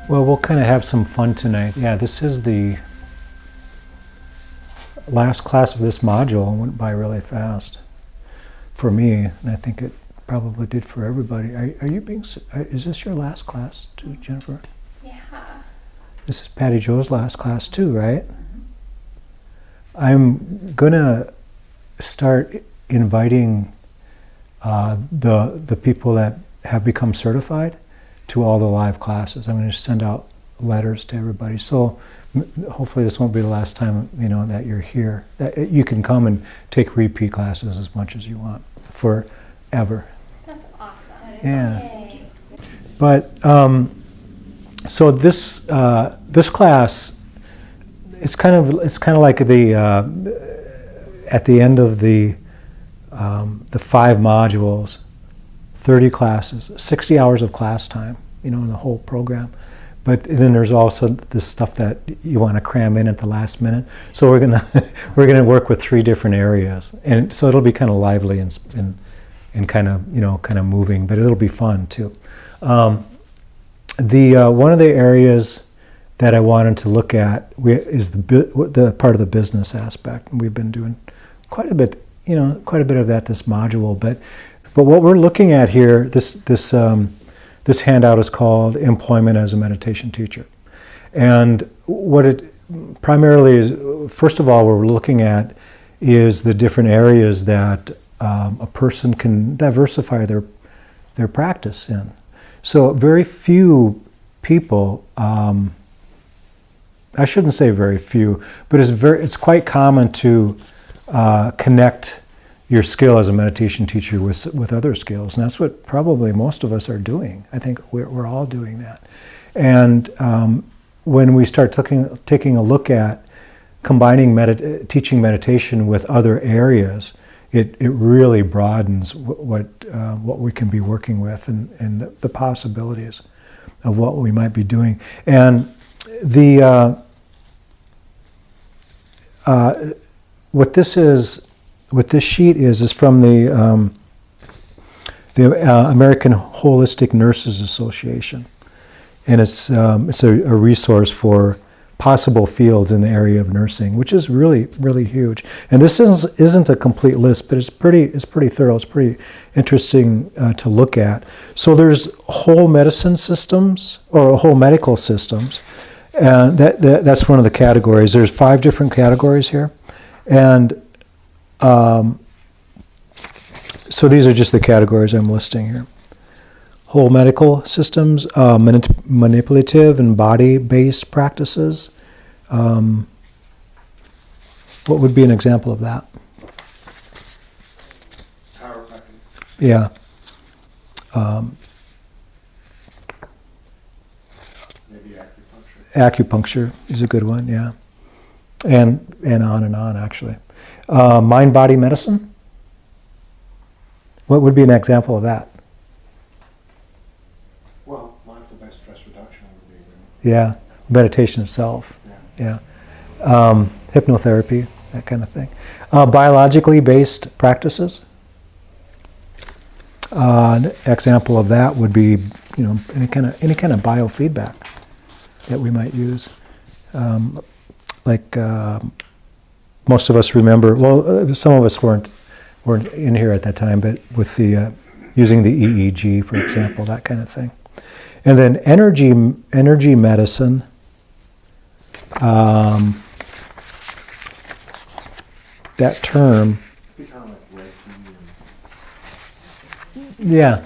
Well, we'll kind of have some fun tonight. Yeah, this is the last class of this module. It went by really fast for me, and I think it probably did for everybody. Are you being? Is this your last class too, Jennifer? Yeah. This is Patty Jo's last class too, right? I'm gonna start inviting the people that have become certified to all the live classes. I'm going to send out letters to everybody. So hopefully this won't be the last time that you're here. That you can come and take repeat classes as much as you want forever. That's awesome. Yeah. Yay. But so this class, it's kind of like the at the end of the 5 modules, 30 classes, 60 hours of class time, in the whole program. But then there's also this stuff that you want to cram in at the last minute. So we're gonna work with 3 different areas, and so it'll be kind of lively and kind of moving, but it'll be fun too. One of the areas that I wanted to look at is the part of the business aspect. We've been doing quite a bit of that this module, but what we're looking at here, this handout is called Employment as a Meditation Teacher. And what it primarily is, first of all, what we're looking at is the different areas that a person can diversify their practice in. So very few people, I shouldn't say very few, but it's quite common to connect your skill as a meditation teacher with other skills, and that's what probably most of us are doing. I think we're all doing that. And when we start taking a look at combining teaching meditation with other areas, it really broadens what we can be working with and the possibilities of what we might be doing. And what this sheet is from the American Holistic Nurses Association, and it's a resource for possible fields in the area of nursing, which is really, really huge. And this isn't a complete list, but it's pretty thorough. It's pretty interesting to look at. So there's whole medicine systems or whole medical systems, and that's one of the categories. There's 5 different categories here, and so these are just the categories I'm listing here. Whole medical systems, manipulative and body-based practices. What would be an example of that? Chiropractic. Yeah. Maybe acupuncture. Acupuncture is a good one, yeah. And on, actually. Mind-body medicine? What would be an example of that? Well, mindful-based stress reduction would be good. Yeah, meditation itself. Yeah. Yeah. Hypnotherapy, that kind of thing. Biologically based practices. An example of that would be, any kind of biofeedback that we might use. Most of us remember. Well, some of us weren't in here at that time, but with the using the EEG, for example, that kind of thing. And then energy medicine. That term. It'd be kind of like Reiki and, Yeah.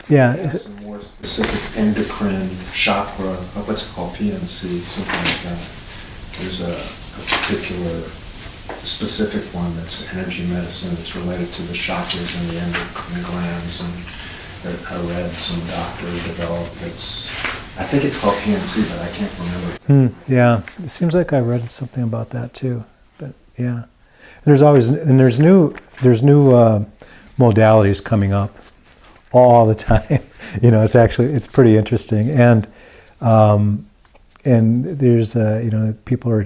Yeah. some more specific endocrine chakra, what's it called, PNC, something like that. There's a particular specific one that's energy medicine that's related to the chakras and the endocrine glands, and that I read some doctor developed. I think it's called PNC, but I can't remember. Yeah, it seems like I read something about that too. But yeah, there's new modalities coming up all the time. It's pretty interesting, and there's people are.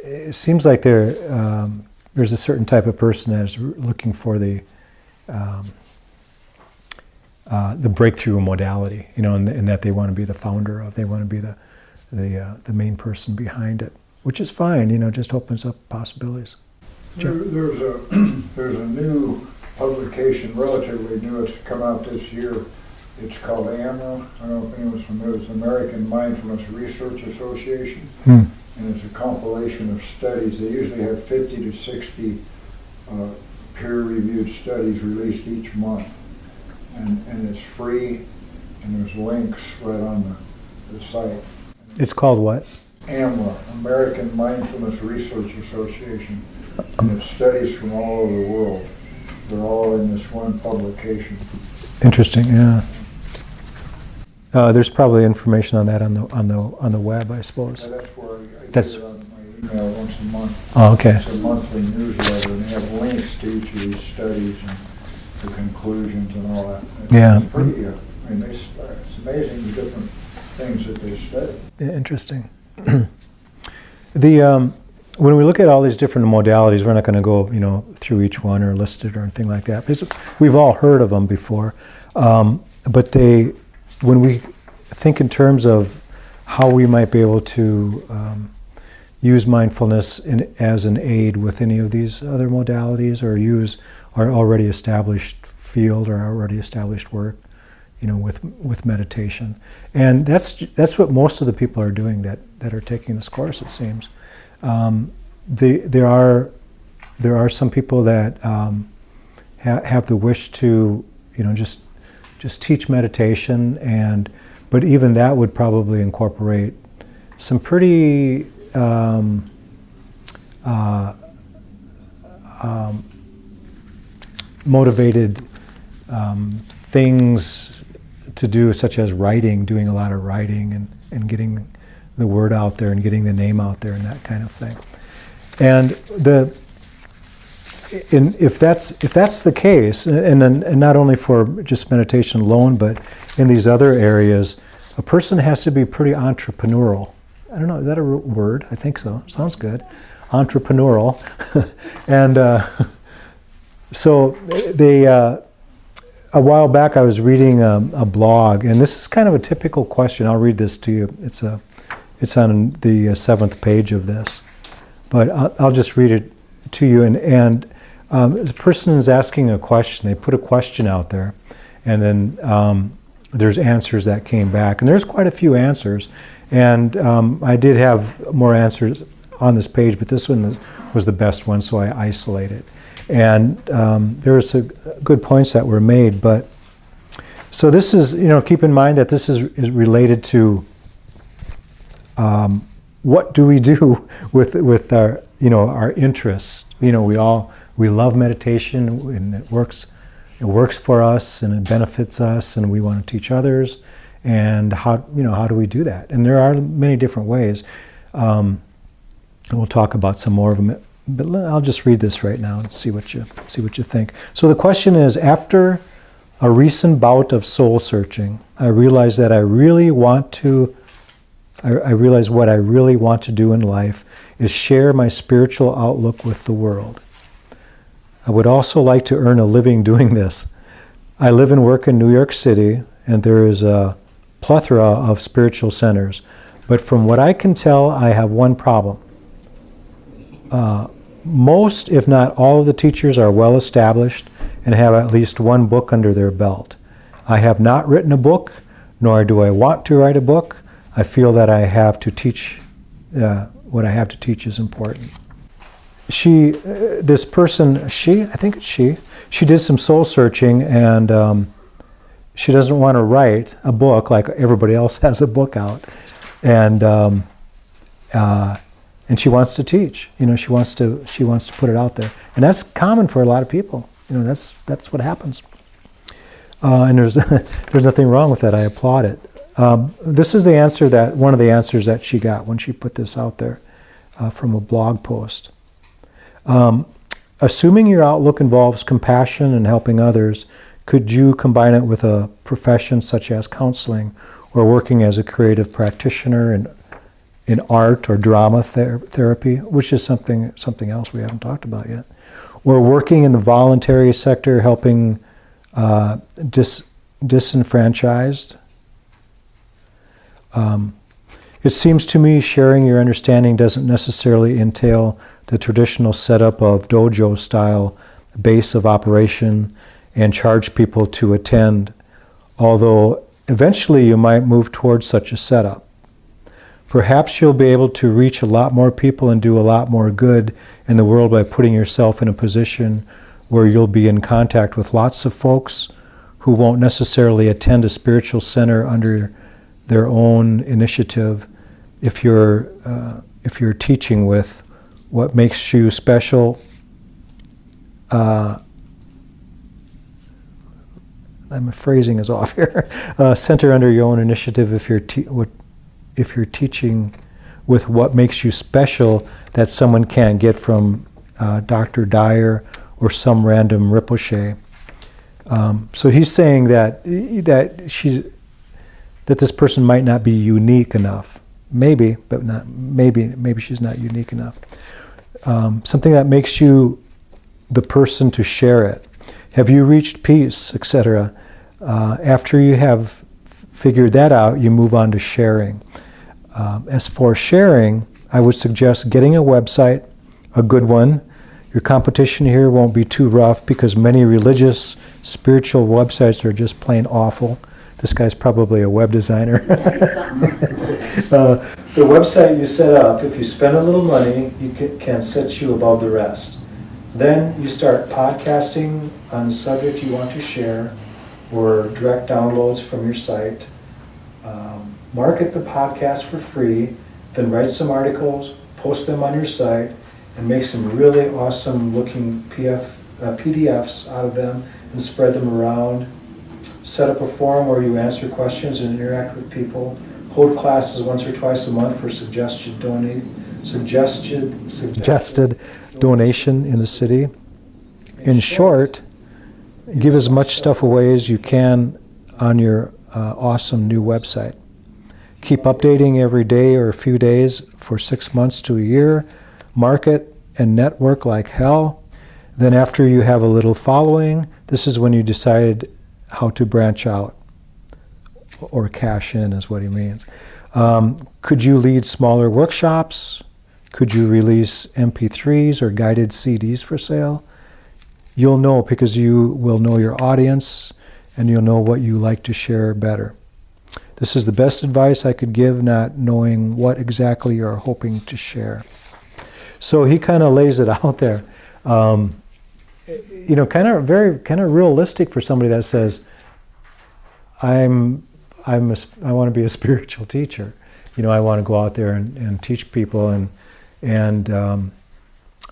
It seems like there's a certain type of person that is looking for the the breakthrough modality, and that they want to be the founder of, they want to be the main person behind it, which is fine, just opens up possibilities. There's a new publication, relatively new, it's come out this year. It's called AMRA. I don't know if anyone's familiar. It's American Mindfulness Research Association. And it's a compilation of studies. They usually have 50 to 60 peer-reviewed studies released each month. And it's free, and there's links right on the site. It's called what? AMRA, American Mindfulness Research Association. And it's studies from all over the world. They're all in this one publication. Interesting, yeah. There's probably information on that on the web, I suppose. That's where I get That's- it on my email once a month. Oh, okay. It's a monthly newsletter, and they have links to each of these studies and the conclusions and all that. Yeah. It's pretty, it's amazing the different things that they study. Interesting. When we look at all these different modalities, we're not going to go, through each one or list it or anything like that, because we've all heard of them before. But when we think in terms of how we might be able to use mindfulness as an aid with any of these other modalities, or use our already established field or already established work, with meditation, and that's what most of the people are doing that are taking this course. It seems. There are some people that have the wish to, just teach meditation, but even that would probably incorporate some pretty motivated things to do, such as writing, doing a lot of writing and getting the word out there and getting the name out there and that kind of thing. And if that's the case, and not only for just meditation alone, but in these other areas, a person has to be pretty entrepreneurial. I don't know, is that a word? I think so. Sounds good. Entrepreneurial. And so a while back I was reading a blog, and this is kind of a typical question. I'll read this to you. It's on the 7th page of this, but I'll just read it to you. And the person is asking a question. They put a question out there, and then there's answers that came back, and there's quite a few answers. And I did have more answers on this page, but this one was the best one, so I isolated. And there were some good points that were made. But so this is, keep in mind that this is related to what do we do with our, our interests. We love meditation, and it works for us, and it benefits us, and we want to teach others. And how do we do that? And there are many different ways. And we'll talk about some more of them. But I'll just read this right now and see what you think. So the question is: after a recent bout of soul searching, I realize that I realize what I really want to do in life is share my spiritual outlook with the world. I would also like to earn a living doing this. I live and work in New York City, and there is a plethora of spiritual centers. But from what I can tell, I have one problem. Most, if not all, of the teachers are well established and have at least one book under their belt. I have not written a book, nor do I want to write a book. I feel that I have to teach, what I have to teach is important. This person, I think it's she did some soul searching, and she doesn't want to write a book like everybody else has a book out. And she wants to teach. She wants to put it out there, and that's common for a lot of people. That's what happens. And there's nothing wrong with that. I applaud it. This is one of the answers that she got when she put this out there from a blog post. Assuming your outlook involves compassion and helping others, could you combine it with a profession such as counseling, or working as a creative practitioner in art or drama therapy, which is something else we haven't talked about yet, or working in the voluntary sector, helping disenfranchised. It seems to me sharing your understanding doesn't necessarily entail the traditional setup of dojo-style base of operation and charge people to attend, although eventually you might move towards such a setup. Perhaps you'll be able to reach a lot more people and do a lot more good in the world by putting yourself in a position where you'll be in contact with lots of folks who won't necessarily attend a spiritual center under their own initiative if you're teaching with what makes you special. My phrasing is off here. Center under your own initiative if you're teaching with what makes you special that someone can't get from Dr. Dyer or some random Rinpoche. So he's saying that this person might not be unique enough. Maybe, but not maybe she's not unique enough. Something that makes you the person to share it. Have you reached peace, etc.? After you have figured that out, you move on to sharing. As for sharing, I would suggest getting a website, a good one. Your competition here won't be too rough because many religious, spiritual websites are just plain awful. This guy's probably a web designer. The website you set up, if you spend a little money, can set you above the rest. Then you start podcasting on the subject you want to share or direct downloads from your site. Market the podcast for free, then write some articles, post them on your site, and make some really awesome looking PDFs out of them and spread them around. Set up a forum where you answer questions and interact with people. Hold classes once or twice a month for suggested donation in the city. In short, give as much stuff away as you can on your awesome new website. Keep updating every day or a few days for 6 months to a year. Market and network like hell. Then after you have a little following, this is when you decide how to branch out, or cash in is what he means. Could you lead smaller workshops? Could you release MP3s or guided CDs for sale? You'll know because you will know your audience and you'll know what you like to share better. This is the best advice I could give, not knowing what exactly you're hoping to share. So he kind of lays it out there. Kind of realistic for somebody that says, I want to be a spiritual teacher. I want to go out there and teach people, and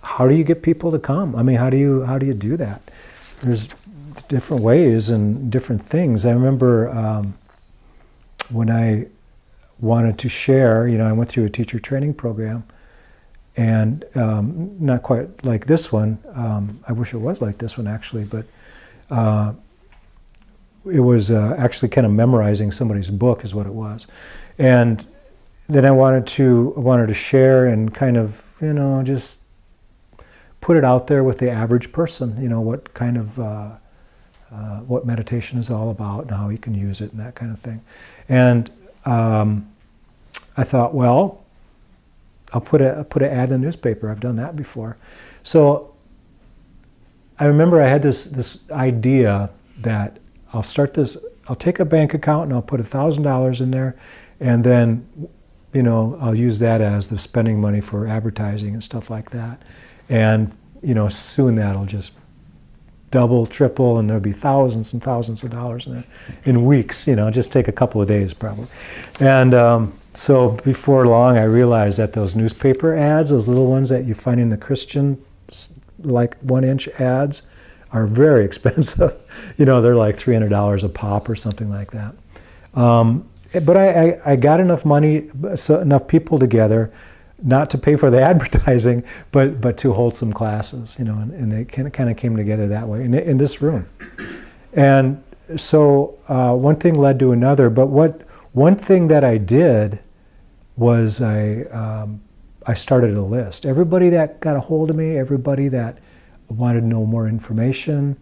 how do you get people to come? I mean, how do you do that? There's different ways and different things. I remember when I wanted to share, I went through a teacher training program, and not quite like this one. I wish it was like this one actually, but it was actually kind of memorizing somebody's book is what it was. And then I wanted to share and kind of, just put it out there with the average person, what kind of, what meditation is all about and how you can use it and that kind of thing. And I thought, well, I'll put an ad in the newspaper. I've done that before. So I remember I had this idea that I'll take a bank account and I'll put $1,000 in there, and then, I'll use that as the spending money for advertising and stuff like that. And, soon that'll just double, triple, and there'll be thousands and thousands of dollars in it in weeks, just take a couple of days probably. And so before long, I realized that those newspaper ads, those little ones that you find in the Christian, like 1-inch ads, are very expensive. They're like $300 a pop or something like that. But I got enough money, so enough people together, not to pay for the advertising, but to hold some classes, and it kind of came together that way in this room. And so one thing led to another. But one thing that I did was I started a list. Everybody that got a hold of me, everybody that wanted to know more information,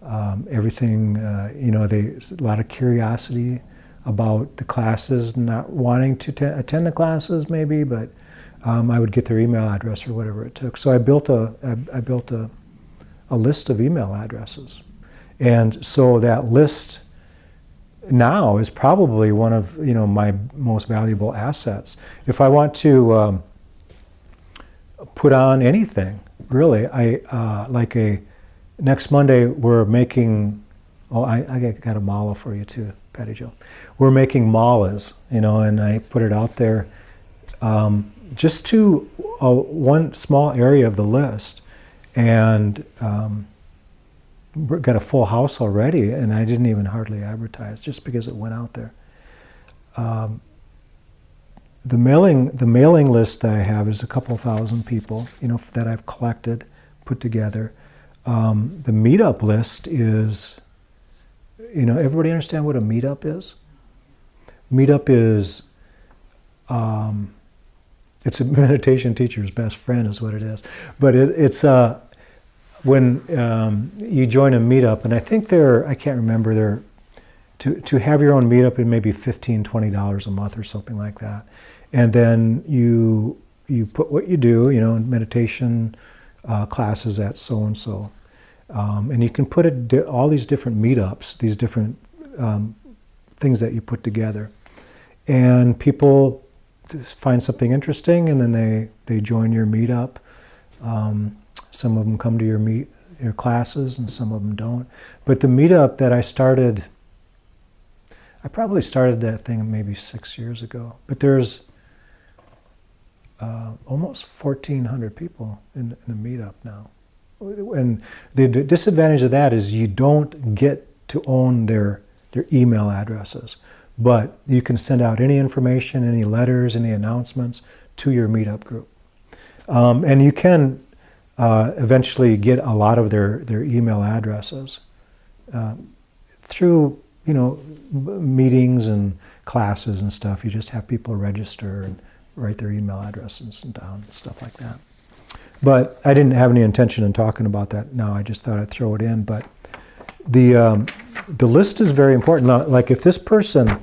everything. There's a lot of curiosity about the classes, not wanting to attend the classes maybe, but I would get their email address or whatever it took. So I built a list of email addresses, and so that list now is probably one of my most valuable assets. If I want to put on anything, really, next Monday we're making. Oh, I got a mala for you too, Patty Jo. We're making malas, and I put it out there just to one small area of the list, and got a full house already, and I didn't even hardly advertise just because it went out there. The mailing list that I have is a couple thousand people, that I've collected, put together. The meetup list is, everybody understand what a meetup is? Meetup is, it's a meditation teacher's best friend is what it is. But it's when you join a meetup, and I think I can't remember, to have your own meetup, it may be $15, $20 a month or something like that. And then you put what you do, meditation classes at so-and-so. And you can put all these different meetups, these different things that you put together. And people find something interesting, and then they join your meetup. Some of them come to your classes, and some of them don't. But the meetup that I started, I probably started that thing maybe 6 years ago. But there's almost 1,400 people in a meetup now. And the disadvantage of that is you don't get to own their email addresses, but you can send out any information, any letters, any announcements to your meetup group. And you can eventually get a lot of their email addresses through meetings and classes and stuff. You just have people register and write their email addresses down and stuff like that. But I didn't have any intention in talking about that now. I just thought I'd throw it in. But the list is very important. Now, like if this person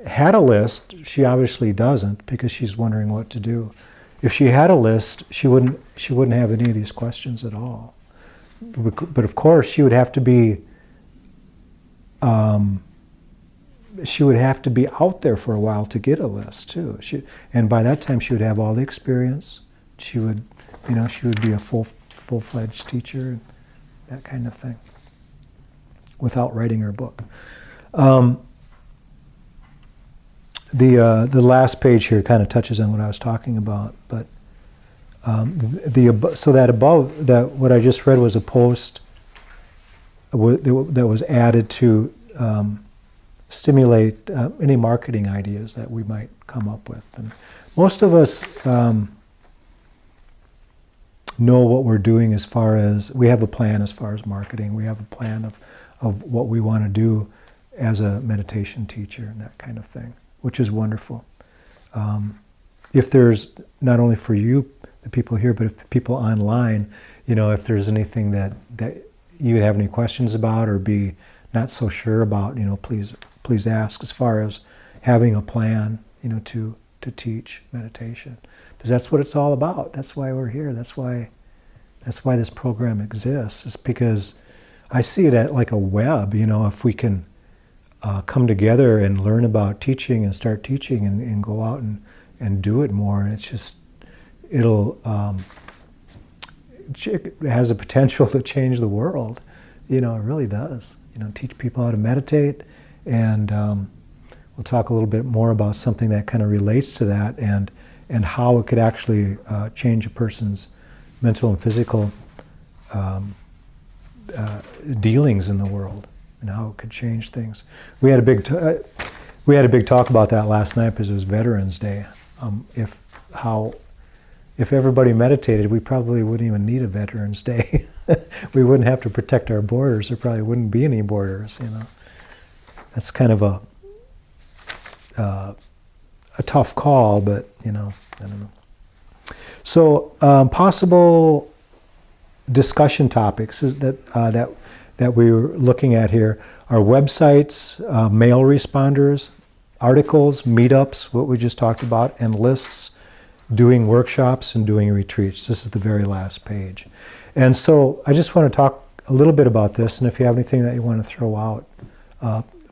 had a list, she obviously doesn't because she's wondering what to do. If she had a list, she wouldn't have any of these questions at all. But of course, she would have to be out there for a while to get a list too. And by that time, she would have all the experience. She would be a full-fledged teacher, and that kind of thing, without writing her book. The last page here kind of touches on what I was talking about, but what I just read was a post that was added to stimulate any marketing ideas that we might come up with. And most of us know what we're doing as far as, we have a plan as far as marketing. We have a plan of what we want to do as a meditation teacher and that kind of thing, which is wonderful. If there's, not only for you, the people here, but if people online, if there's anything that you would have any questions about or be not so sure about, please ask as far as having a plan, to teach meditation. Because that's what it's all about. That's why we're here. That's why this program exists. It's because I see it like a web. If we can come together and learn about teaching and start teaching and go out and do it more, and it's just it has a potential to change the world. It really does. Teach people how to meditate, and we'll talk a little bit more about something that kind of relates to that and how it could actually change a person's mental and physical dealings in the world, and how it could change things. We had a big talk about that last night because it was Veterans Day. If everybody meditated, we probably wouldn't even need a Veterans Day. We wouldn't have to protect our borders. There probably wouldn't be any borders. That's kind of a tough call, but I don't know. So possible discussion topics is that that we were looking at here are websites, mail responders, articles, meetups, what we just talked about, and lists, doing workshops and doing retreats. This is the very last page. And so I just want to talk a little bit about this, and if you have anything that you want to throw out,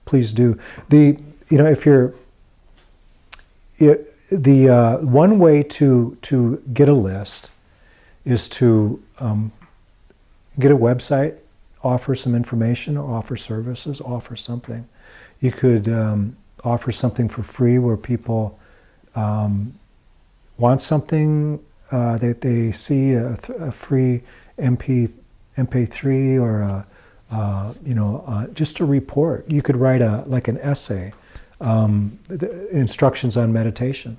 please do. If you're one way to get a list is to get a website, offer some information, or offer services, offer something. You could offer something for free where people want something, they see a free MP3 or just a report. You could write an essay, the instructions on meditation.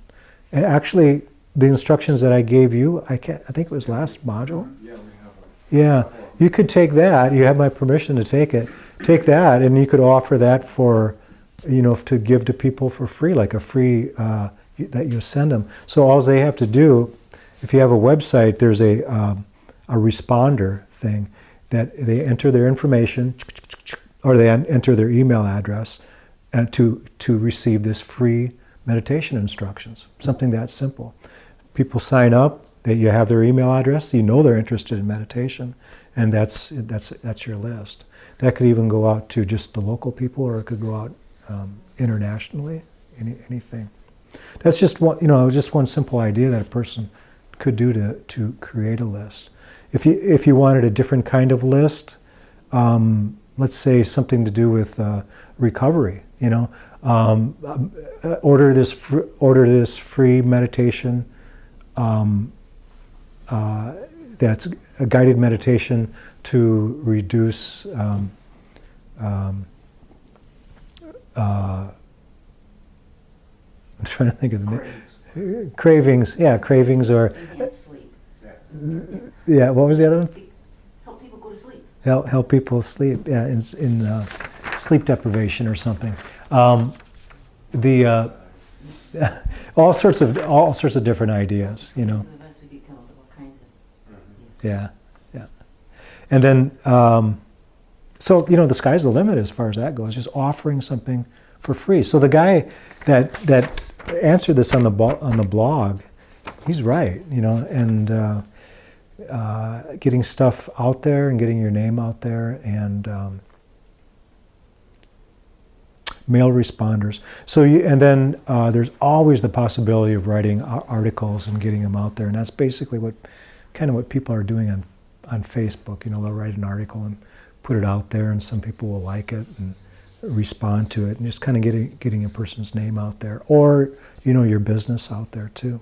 And actually, the instructions that I gave you, I think it was last module. Yeah, we have Yeah, you could take that. You have my permission to take it. Take that, and you could offer that for, to give to people for free, like a free that you send them. So all they have to do, if you have a website, there's a responder thing that they enter their information, or they enter their email address, and to receive this free meditation instructions. Something that simple. People sign up. You have their email address. You know they're interested in meditation, and that's your list. That could even go out to just the local people, or it could go out internationally. Anything. That's just one simple idea that a person could do to create a list. If you wanted a different kind of list, let's say something to do with recovery. Order this free meditation. That's a guided meditation to reduce I'm trying to think of the name. Cravings. Yeah, cravings or Enhance sleep. yeah. What was the other one? Help people go to sleep. Help people sleep. Yeah, in sleep deprivation or something. All sorts of different ideas. The best we could come up with all kinds of. Yeah. And then, so the sky's the limit as far as that goes. Just offering something for free. So the guy that answered this on the blog, he's right. And getting stuff out there and getting your name out there, and mail responders. So then there's always the possibility of writing articles and getting them out there, and that's basically what people are doing on Facebook. They'll write an article and put it out there, and some people will like it and respond to it, and just kind of getting a person's name out there, or your business out there too.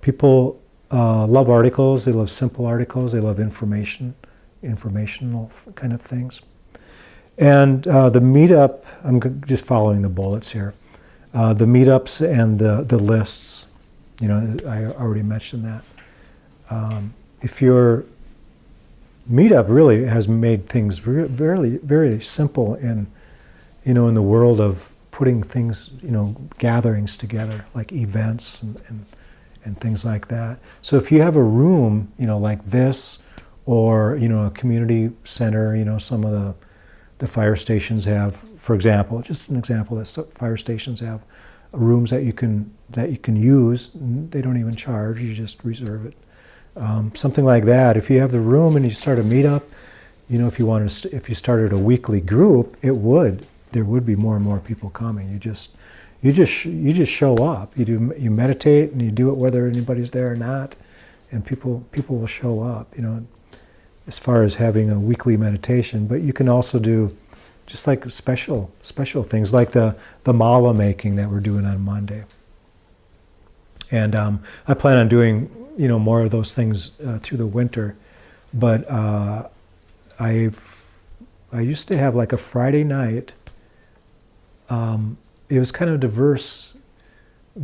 People love articles. They love simple articles. They love informational kind of things. And the meetup, I'm just following the bullets here. The meetups and the lists, I already mentioned that. If your meetup really has made things very, very simple in the world of putting things, gatherings together, like events and things like that. So if you have a room, like this, or, a community center, some of the fire stations have, for example, just an example, that fire stations have rooms that you can use. They don't even charge, you just reserve it. Something like that. If you have the room and you start a meetup, if you started a weekly group, there would be more and more people coming. You just show up. You meditate and you do it whether anybody's there or not, and people will show up. As far as having a weekly meditation, but you can also do just like special things, like the mala making that we're doing on Monday. And I plan on doing more of those things through the winter, but I used to have like a Friday night. It was kind of a diverse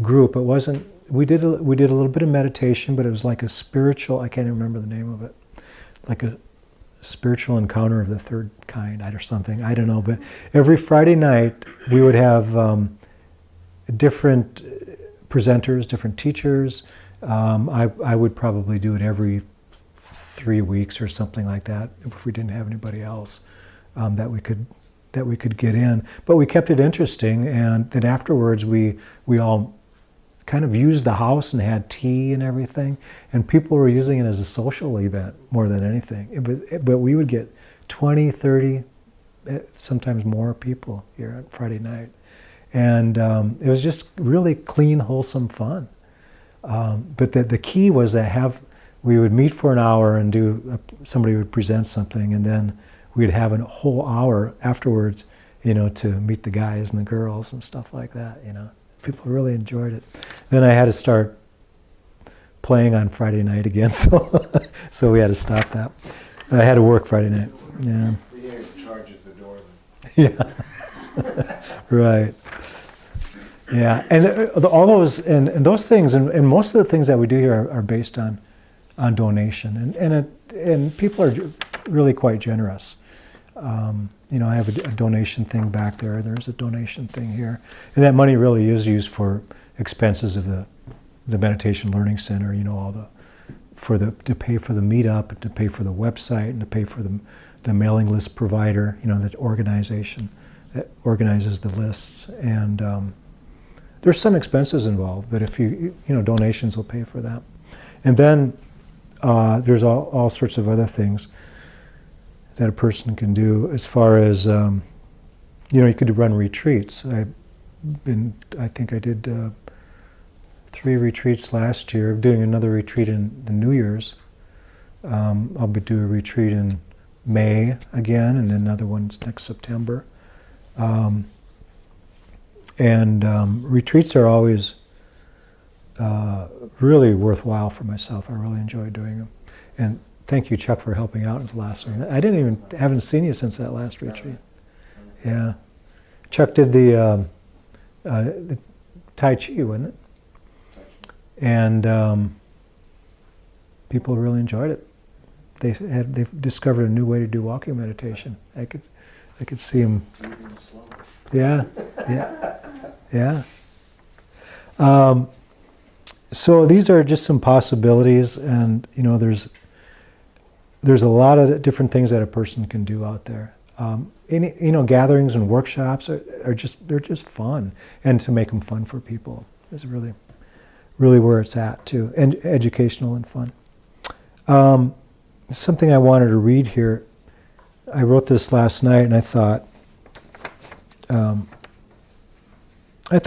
group. It wasn't. We did a little bit of meditation, but it was like a spiritual. I can't even remember the name of it. Like a spiritual encounter of the third kind, or something. I don't know. But every Friday night we would have different presenters, different teachers. I would probably do it every 3 weeks or something like that if we didn't have anybody else. that we could get in. But we kept it interesting, and then afterwards we all kind of used the house and had tea and everything, and people were using it as a social event more than anything. But we would get 20, 30, sometimes more people here on Friday night. And it was just really clean, wholesome fun. But the key was that we would meet for an hour and somebody would present something, and then we'd have a whole hour afterwards, to meet the guys and the girls and stuff like that, People really enjoyed it. Then I had to start playing on Friday night again, so we had to stop that. I had to work Friday night. Yeah. We had to charge at the door then. Yeah. Right. Yeah, and all those and those things and most of the things that we do here are based on donation, and people are really quite generous. I have a donation thing back there. There's a donation thing here, and that money really is used for expenses of the Meditation Learning Center. To pay for the meetup, and to pay for the website, and to pay for the mailing list provider. That organization that organizes the lists, and there's some expenses involved. But if donations will pay for that, and then there's all sorts of other things that a person can do as far as, you could run retreats. I think I did 3 retreats last year. I'm doing another retreat in the New Year's. I'll be doing a retreat in May again, and then another one's next September. Retreats are always really worthwhile for myself. I really enjoy doing them. And thank you, Chuck, for helping out in the last one. I haven't seen you since that last retreat. Yeah. Chuck did the Tai Chi, wasn't it? And people really enjoyed it. They've discovered a new way to do walking meditation. I could see them. Even slower. Yeah. So these are just some possibilities, and there's a lot of different things that a person can do out there. Gatherings and workshops are just fun, and to make them fun for people is really, really where it's at too, and educational and fun. Something I wanted to read here. I wrote this last night, and I thought it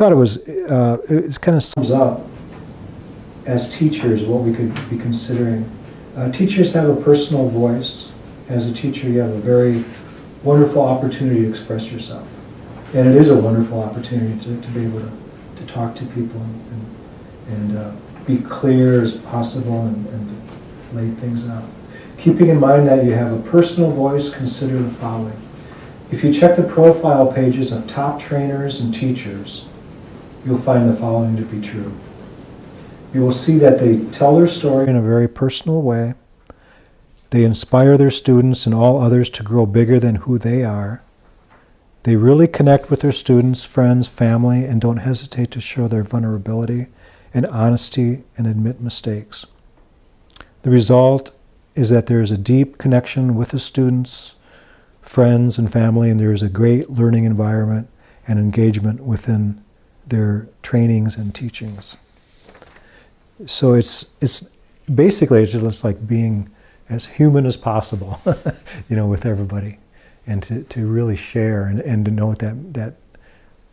kind of sums up as teachers what we could be considering. Teachers have a personal voice. As a teacher, you have a very wonderful opportunity to express yourself. And it is a wonderful opportunity to be able to talk to people and be clear as possible and lay things out. Keeping in mind that you have a personal voice, consider the following. If you check the profile pages of top trainers and teachers, you'll find the following to be true. You will see that they tell their story in a very personal way. They inspire their students and all others to grow bigger than who they are. They really connect with their students, friends, family, and don't hesitate to show their vulnerability and honesty and admit mistakes. The result is that there is a deep connection with the students, friends, and family, and there is a great learning environment and engagement within their trainings and teachings. So it's basically just like being as human as possible, with everybody, and to really share and to know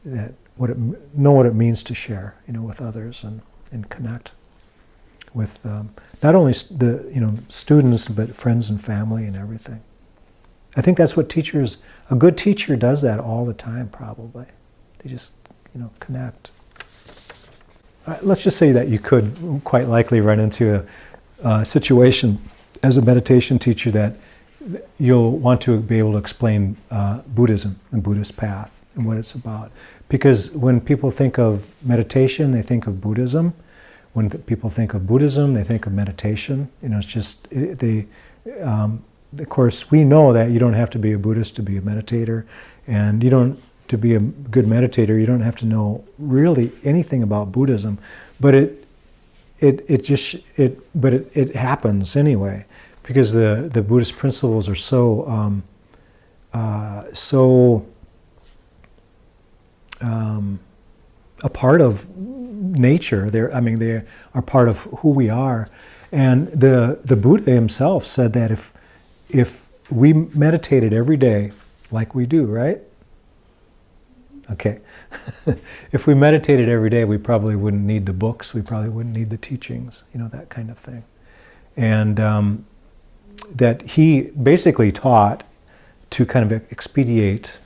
what it means to share, with others and connect with not only the students but friends and family and everything. I think that's what a good teacher does that all the time, probably. They just connect. Let's just say that you could quite likely run into a situation as a meditation teacher that you'll want to be able to explain Buddhism and Buddhist path and what it's about. Because when people think of meditation, they think of Buddhism. When people think of Buddhism, they think of meditation. It's just, of course, we know that you don't have to be a Buddhist to be a meditator, and to be a good meditator, you don't have to know really anything about Buddhism, but it happens anyway, because the Buddhist principles are so so a part of nature. They are part of who we are. And the Buddha himself said that if we meditated every day, like we do, right? Okay. If we meditated every day, we probably wouldn't need the books. We probably wouldn't need the teachings, that kind of thing. And that he basically taught to kind of expedite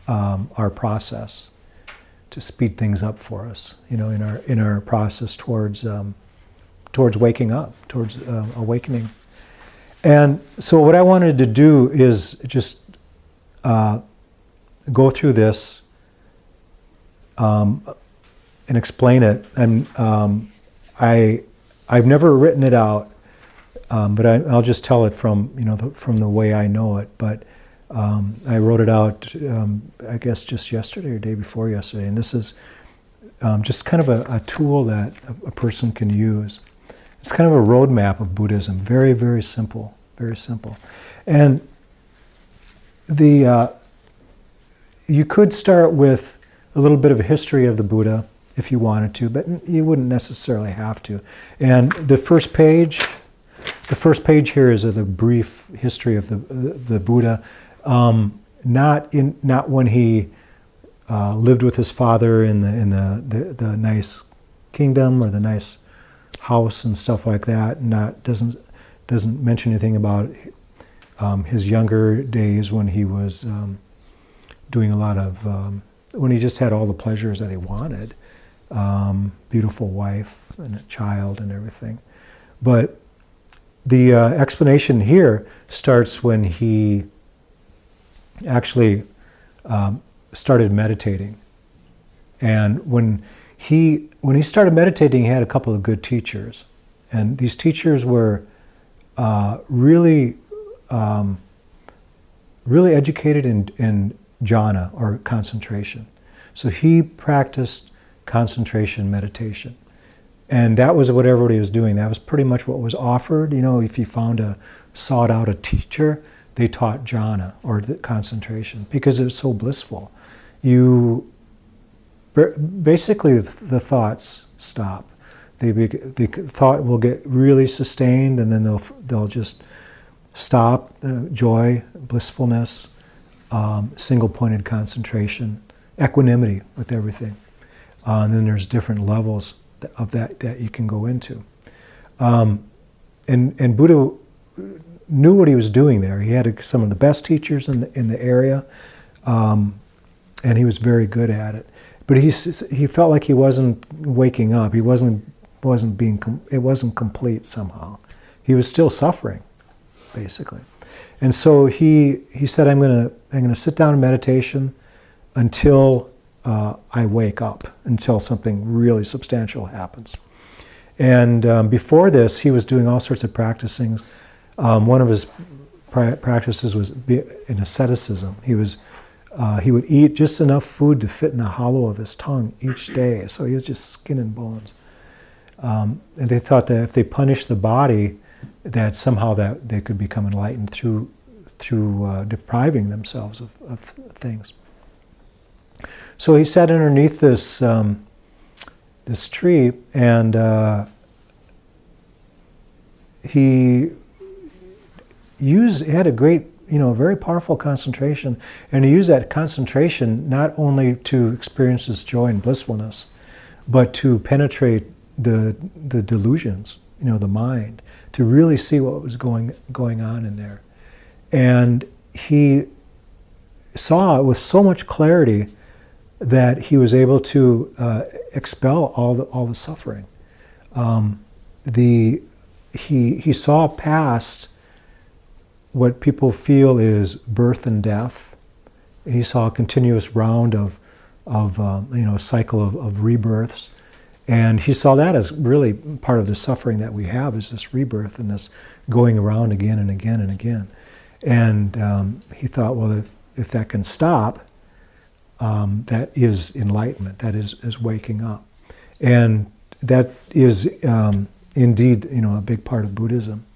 our process, to speed things up for us, in our process towards waking up, towards awakening. And so what I wanted to do is just go through this and explain it. And I've never written it out, but I'll just tell it from the way I know it. But I wrote it out, I guess just yesterday or day before yesterday. And this is just kind of a tool that a person can use. It's kind of a roadmap of Buddhism. Very, very simple. Very simple. And you could start with a little bit of a history of the Buddha if you wanted to, but you wouldn't necessarily have to. And the first page here is the brief history of the Buddha. Not when he lived with his father in the nice kingdom or the nice house and stuff like that. Doesn't mention anything about his younger days when he was doing a lot of when he just had all the pleasures that he wanted, beautiful wife and a child and everything. But the explanation here starts when he actually started meditating. And when he started meditating, he had a couple of good teachers. And these teachers were really educated in jhana, or concentration. So he practiced concentration meditation. And that was what everybody was doing. That was pretty much what was offered. If you sought out a teacher, they taught jhana, or the concentration, because it was so blissful. Basically the thoughts stop. The thought will get really sustained, and then they'll just stop. Joy, blissfulness, single-pointed concentration, equanimity with everything. And then there's different levels of that you can go into. And Buddha knew what he was doing there. He had some of the best teachers in the area, and he was very good at it. But he felt like he wasn't waking up. He wasn't being. It wasn't complete somehow. He was still suffering, basically. And so he said, "I'm gonna sit down in meditation until I wake up, until something really substantial happens." And before this, he was doing all sorts of practicing. One of his practices was in asceticism. He would eat just enough food to fit in the hollow of his tongue each day. So he was just skin and bones. And they thought that if they punished the body, that somehow that they could become enlightened through depriving themselves of things. So he sat underneath this tree, and he had a great, very powerful concentration, and he used that concentration not only to experience this joy and blissfulness, but to penetrate the delusions, the mind, to really see what was going on in there. And he saw it with so much clarity that he was able to expel all the suffering. He saw past what people feel is birth and death. He saw a continuous round of a cycle of rebirths. And he saw that as really part of the suffering that we have, is this rebirth and this going around again and again and again. And he thought, well, if that can stop, that is enlightenment, that is waking up. And that is indeed, a big part of Buddhism.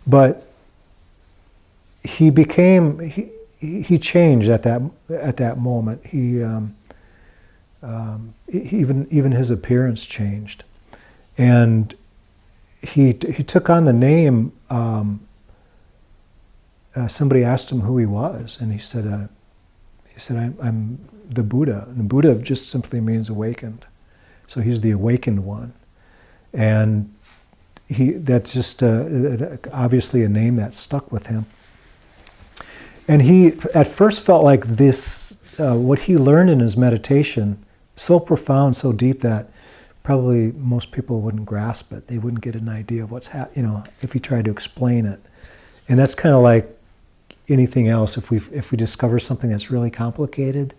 But he became he changed at that moment. Even his appearance changed, and he took on the name. Somebody asked him who he was, and he said, I'm the Buddha. And the Buddha just simply means awakened. So he's the awakened one. And that's just obviously a name that stuck with him. And he at first felt like this, what he learned in his meditation, so profound, so deep that probably most people wouldn't grasp it. They wouldn't get an idea of what's if he tried to explain it. And that's kind of like anything else. If we discover something that's really complicated,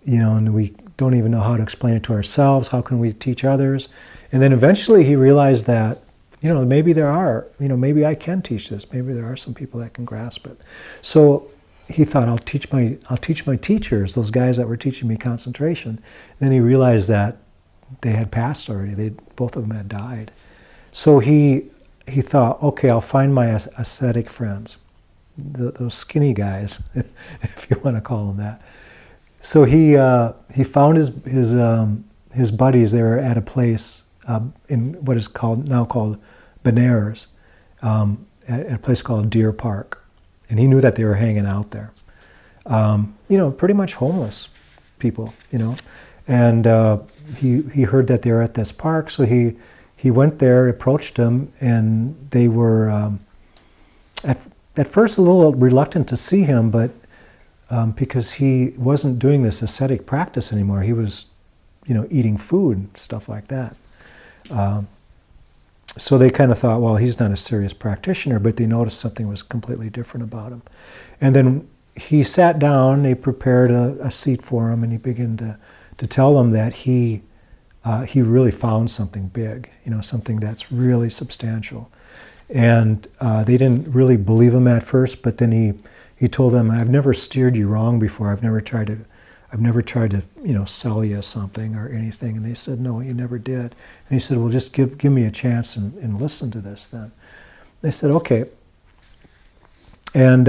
and we don't even know how to explain it to ourselves, how can we teach others? And then eventually he realized that, maybe maybe I can teach this. Maybe there are some people that can grasp it. So he thought, I'll teach my teachers, those guys that were teaching me concentration. Then he realized that they had passed already. Both of them had died. So he thought, okay, I'll find my ascetic friends, those skinny guys, if you want to call them that. So he found his buddies. They were at a place in what is now called Benares, at a place called Deer Park, and he knew that they were hanging out there. Pretty much homeless people, and he heard that they were at this park, so he went there, approached them, and they were at first a little reluctant to see him, but because he wasn't doing this ascetic practice anymore. He was, eating food and stuff like that. So they kind of thought, well, he's not a serious practitioner, but they noticed something was completely different about him. And then he sat down, they prepared a seat for him, and he began to tell them that he really found something big, something that's really substantial. And they didn't really believe him at first, but then he told them, I've never steered you wrong before. I've never tried to sell you something or anything. And they said, no, you never did. And he said, well, just give me a chance and listen to this then. They said, okay. And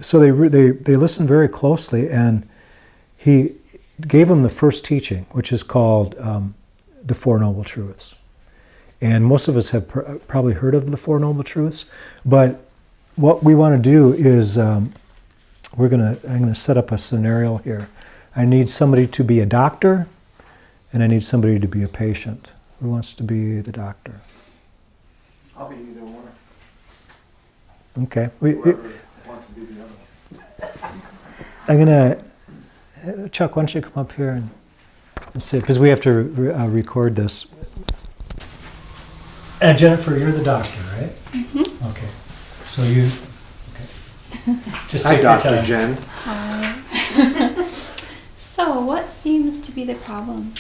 so they listened very closely, and he gave them the first teaching, which is called the Four Noble Truths. And most of us have probably heard of the Four Noble Truths, but what we want to do is I'm going to set up a scenario here. I need somebody to be a doctor, and I need somebody to be a patient. Who wants to be the doctor? I'll be either one. Okay. Whoever wants to be the other one. I'm going to, Chuck, why don't you come up here and sit, because we have to record this. And Jennifer, you're the doctor, right? Mm-hmm. Okay. So just Hi, take your Dr. time. Jen. Hi. So, what seems to be the problem?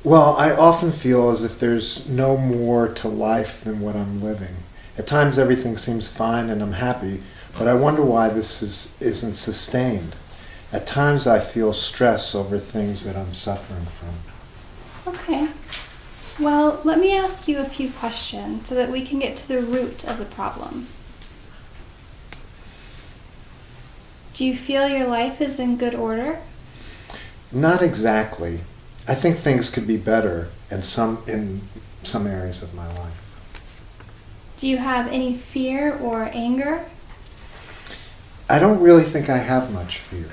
Well, I often feel as if there's no more to life than what I'm living. At times everything seems fine and I'm happy, but I wonder why this isn't sustained. At times I feel stress over things that I'm suffering from. Okay. Well, let me ask you a few questions so that we can get to the root of the problem. Do you feel your life is in good order? Not exactly. I think things could be better in some areas of my life. Do you have any fear or anger? I don't really think I have much fear.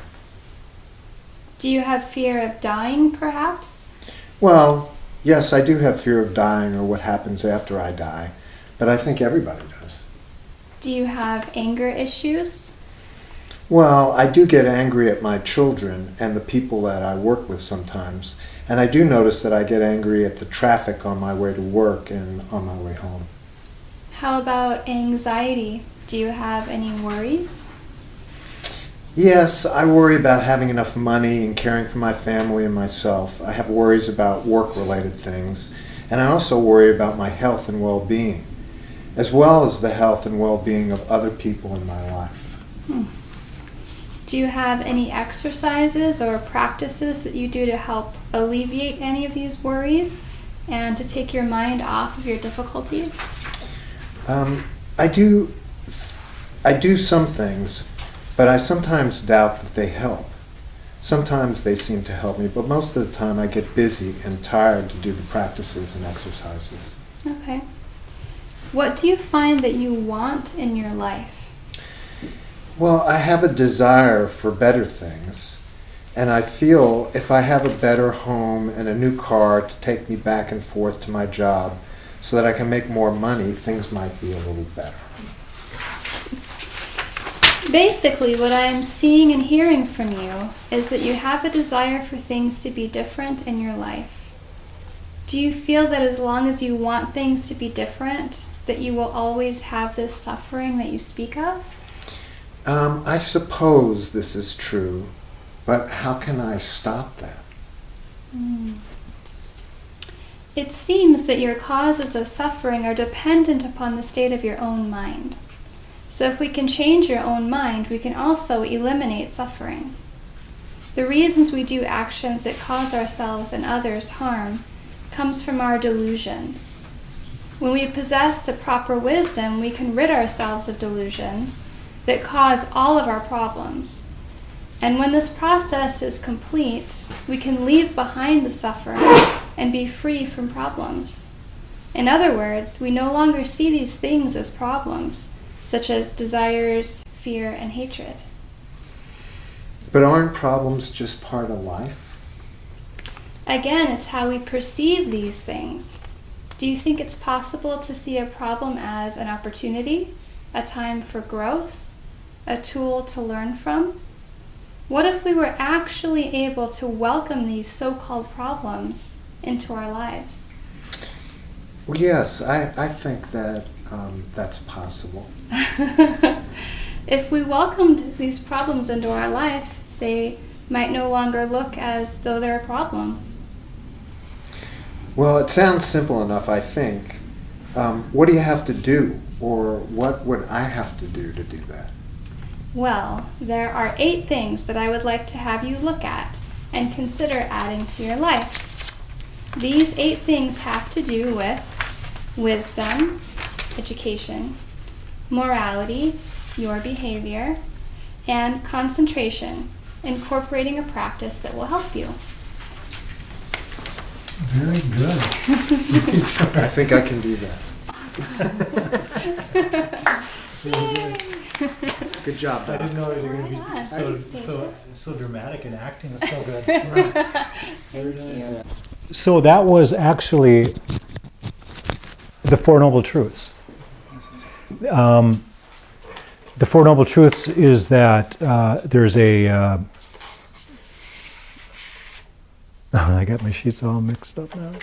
Do you have fear of dying, perhaps? Well, yes, I do have fear of dying or what happens after I die, but I think everybody does. Do you have anger issues? Well, I do get angry at my children and the people that I work with sometimes, and I do notice that I get angry at the traffic on my way to work and on my way home. How about anxiety? Do you have any worries? Yes, I worry about having enough money and caring for my family and myself. I have worries about work-related things, and I also worry about my health and well-being, as well as the health and well-being of other people in my life. Do you have any exercises or practices that you do to help alleviate any of these worries and to take your mind off of your difficulties? I do I do some things, but I sometimes doubt that they help. Sometimes they seem to help me, but most of the time I get busy and tired to do the practices and exercises. Okay. What do you find that you want in your life? Well, I have a desire for better things, and I feel if I have a better home and a new car to take me back and forth to my job so that I can make more money, things might be a little better. Basically, what I am seeing and hearing from you is that you have a desire for things to be different in your life. Do you feel that as long as you want things to be different, that you will always have this suffering that you speak of? I suppose this is true, but how can I stop that? It seems that your causes of suffering are dependent upon the state of your own mind. So if we can change your own mind, we can also eliminate suffering. The reasons we do actions that cause ourselves and others harm comes from our delusions. When we possess the proper wisdom, we can rid ourselves of delusions that cause all of our problems. And when this process is complete, we can leave behind the suffering and be free from problems. In other words, we no longer see these things as problems, such as desires, fear, and hatred. But aren't problems just part of life? Again, it's how we perceive these things. Do you think it's possible to see a problem as an opportunity, a time for growth, a tool to learn from? What if we were actually able to welcome these so-called problems into our lives? Well, yes, I think that that's possible. If we welcomed these problems into our life, they might no longer look as though they're problems. Well, it sounds simple enough, I think. What do you have to do, or what would I have to do that? Well, there are 8 things that I would like to have you look at and consider adding to your life. These 8 things have to do with wisdom, education, morality, your behavior, and concentration, incorporating a practice that will help you. Very good. I think I can do that. Good job, I Doc. didn't know you were going to be Right on. so dramatic and acting is so good. Very nice. So that was actually the Four Noble Truths. The Four Noble Truths is that there's a... I got my sheets all mixed up now.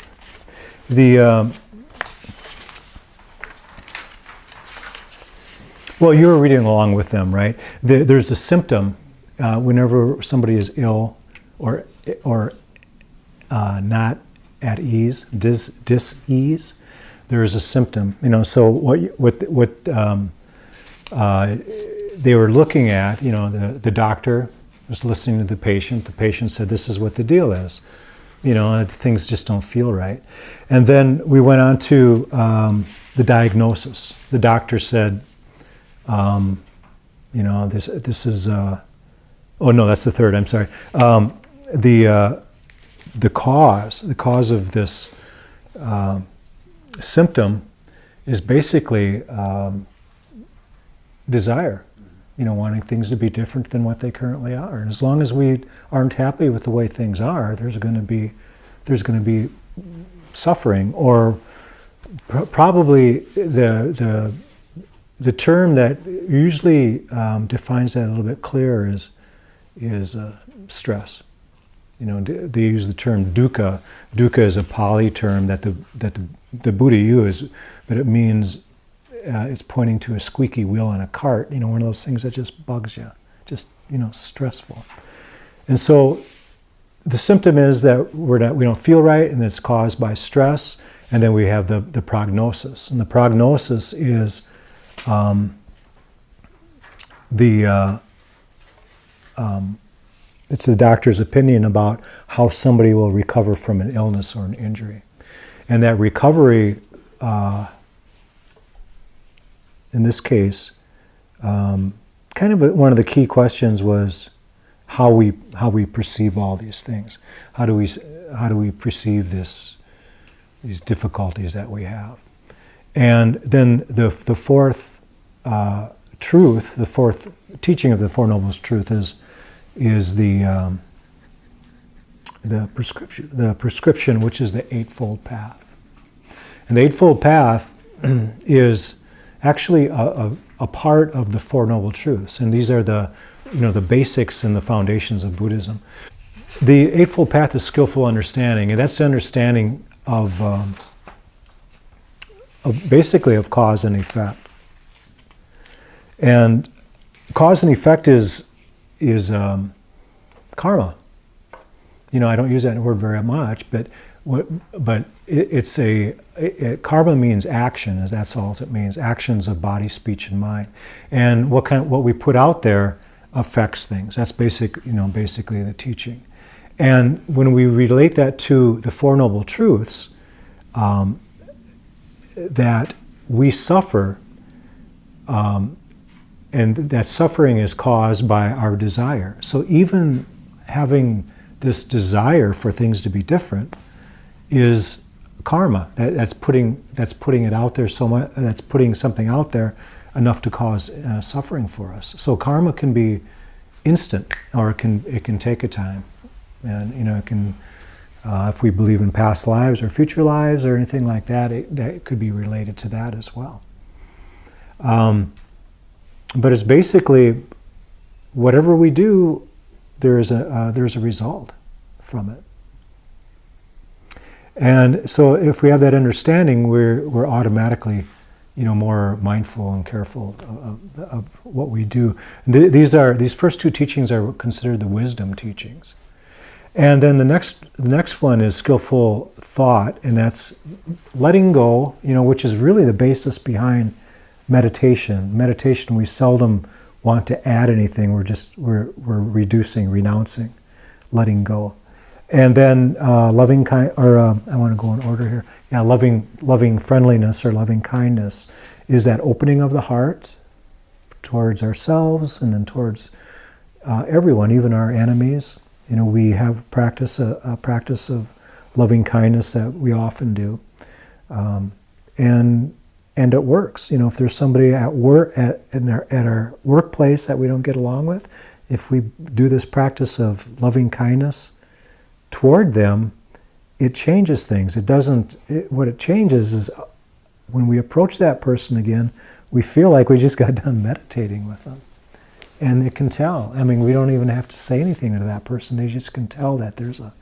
Well, you were reading along with them, right? There's a symptom whenever somebody is ill or not at ease, dis-ease. There is a symptom, So what they were looking at, the doctor was listening to the patient. The patient said, "This is what the deal is." Things just don't feel right. And then we went on to the diagnosis. The doctor said, this is, oh no, that's the third, I'm sorry. The cause of this symptom is basically desire, wanting things to be different than what they currently are. And as long as we aren't happy with the way things are, there's going to be suffering, or probably the term that usually defines that a little bit clearer is stress. They use the term dukkha. Dukkha is a Pali term that the Buddha used, but it means it's pointing to a squeaky wheel on a cart. One of those things that just bugs you, just stressful. And so the symptom is that we don't feel right, and it's caused by stress. And then we have the prognosis, and the prognosis is it's the doctor's opinion about how somebody will recover from an illness or an injury. And that recovery, in this case, one of the key questions was how we perceive all these things. How do we perceive these difficulties that we have? And then the fourth truth, the fourth teaching of the Four Noble Truths is the prescription, which is the Eightfold Path. And the Eightfold Path is actually a part of the Four Noble Truths, and these are the basics and the foundations of Buddhism. The Eightfold Path is skillful understanding, and that's the understanding of basically of cause and effect. And cause and effect is karma. I don't use that word very much, but karma means action. That's all it means. Actions of body, speech, and mind. And what we put out there affects things. That's basically the teaching. And when we relate that to the Four Noble Truths, that we suffer, and that suffering is caused by our desire. So even having this desire for things to be different is karma. That's putting it out there so much. That's putting something out there enough to cause suffering for us. So karma can be instant, or it can take a time, and it can. If we believe in past lives or future lives or anything like that, it could be related to that as well. But it's basically whatever we do, there's a result from it. And so if we have that understanding, we're automatically, more mindful and careful of what we do. These first two teachings are considered the wisdom teachings. And then the next one is skillful thought, and that's letting go, which is really the basis behind meditation. Meditation, we seldom want to add anything. We're reducing, renouncing, letting go. And then I want to go in order here. Yeah, loving friendliness or loving kindness is that opening of the heart towards ourselves and then towards everyone, even our enemies. We have a practice of loving kindness that we often do, and it works. If there's somebody at work at our workplace that we don't get along with, if we do this practice of loving kindness toward them, it changes things. What it changes is when we approach that person again, we feel like we just got done meditating with them. And they can tell. We don't even have to say anything to that person. They just can tell that there's a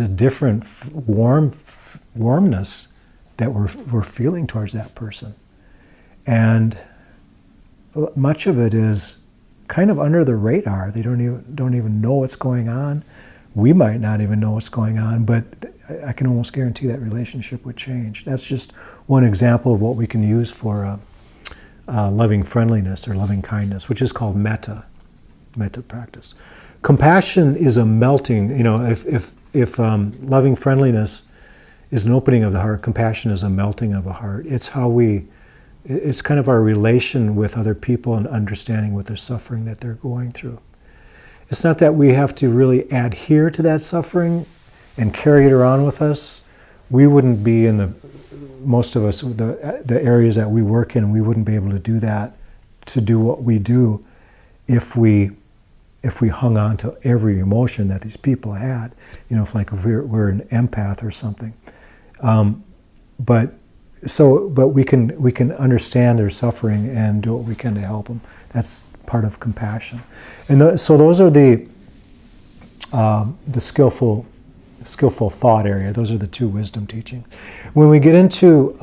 different warmness that we're feeling towards that person. And much of it is kind of under the radar. They don't even know what's going on. We might not even know what's going on, but I can almost guarantee that relationship would change. That's just one example of what we can use for loving friendliness or loving kindness, which is called metta practice. Compassion is a melting. If loving friendliness is an opening of the heart, compassion is a melting of a heart. It's kind of our relation with other people and understanding what they're suffering that they're going through. It's not that we have to really adhere to that suffering and carry it around with us. We wouldn't be most of us, the areas that we work in, we wouldn't be able to do that, to do what we do, if we hung on to every emotion that these people had. If we're an empath or something. But we can understand their suffering and do what we can to help them. That's part of compassion. And so those are the skillful thought area. Those are the two wisdom teachings. When we get into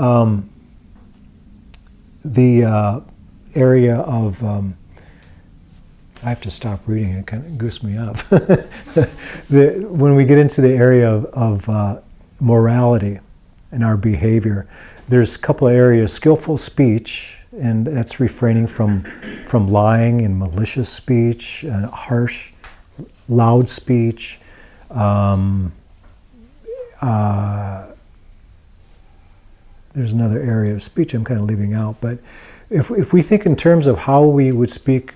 the area of, I have to stop reading, it kind of gooses me up. When we get into the area of morality and our behavior, there's a couple of areas. Skillful speech, and that's refraining from lying and malicious speech, harsh, loud speech. There's another area of speech I'm kind of leaving out, but if we think in terms of how we would speak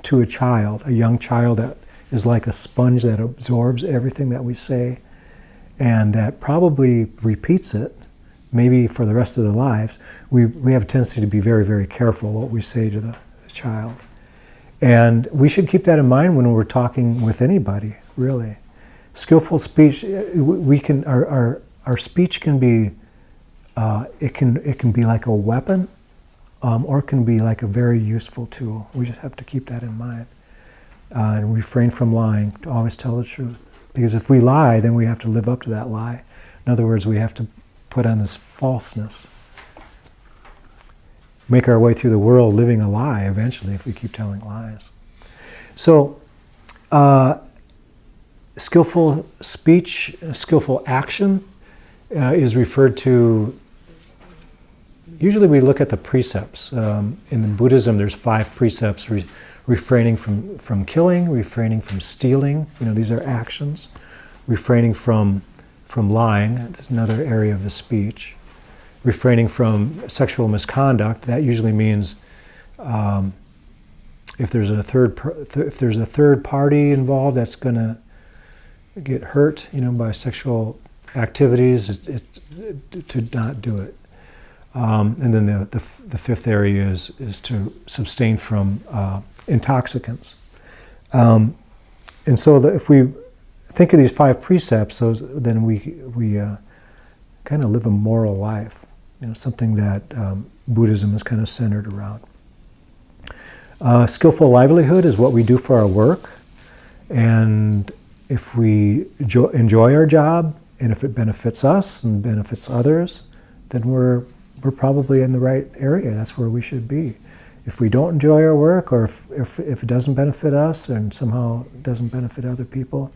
to a child, a young child that is like a sponge that absorbs everything that we say and that probably repeats it, maybe for the rest of their lives, we have a tendency to be very, very careful what we say to the child. And we should keep that in mind when we're talking with anybody, really. Skillful speech, our speech can be, it can be like a weapon, or it can be like a very useful tool. We just have to keep that in mind. And refrain from lying, to always tell the truth. Because if we lie, then we have to live up to that lie. In other words, we have to put on this falseness. Make our way through the world living a lie eventually if we keep telling lies. So, skillful speech, skillful action is referred to, usually we look at the precepts. In Buddhism, there's 5 precepts: refraining from killing, refraining from stealing, these are actions. Refraining from lying, that's another area of the speech. Refraining from sexual misconduct, that usually means if there's a third party involved that's going to get hurt, by sexual activities, to not do it. And then the 5th area is to abstain from intoxicants. And so if we think of these 5 precepts, then we kind of live a moral life, something that Buddhism is kind of centered around. Skillful livelihood is what we do for our work, and if we enjoy our job, and if it benefits us and benefits others, then we're probably in the right area. That's where we should be. If we don't enjoy our work, or if it doesn't benefit us and somehow doesn't benefit other people,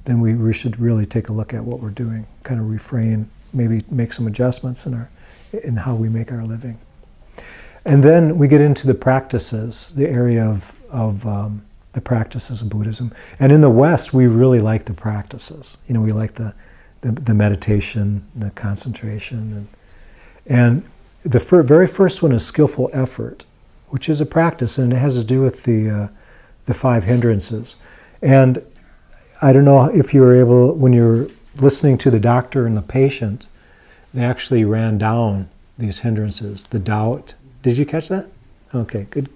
then we should really take a look at what we're doing, kind of refrain, maybe make some adjustments in how we make our living. And then we get into the practices, the area of the practices of Buddhism. And in the West, we really like the practices. We like the meditation, the concentration. And the very first one is skillful effort, which is a practice, and it has to do with the 5 hindrances. And I don't know if you were able, when you're listening to the doctor and the patient, they actually ran down these hindrances, the doubt. Did you catch that? Okay, good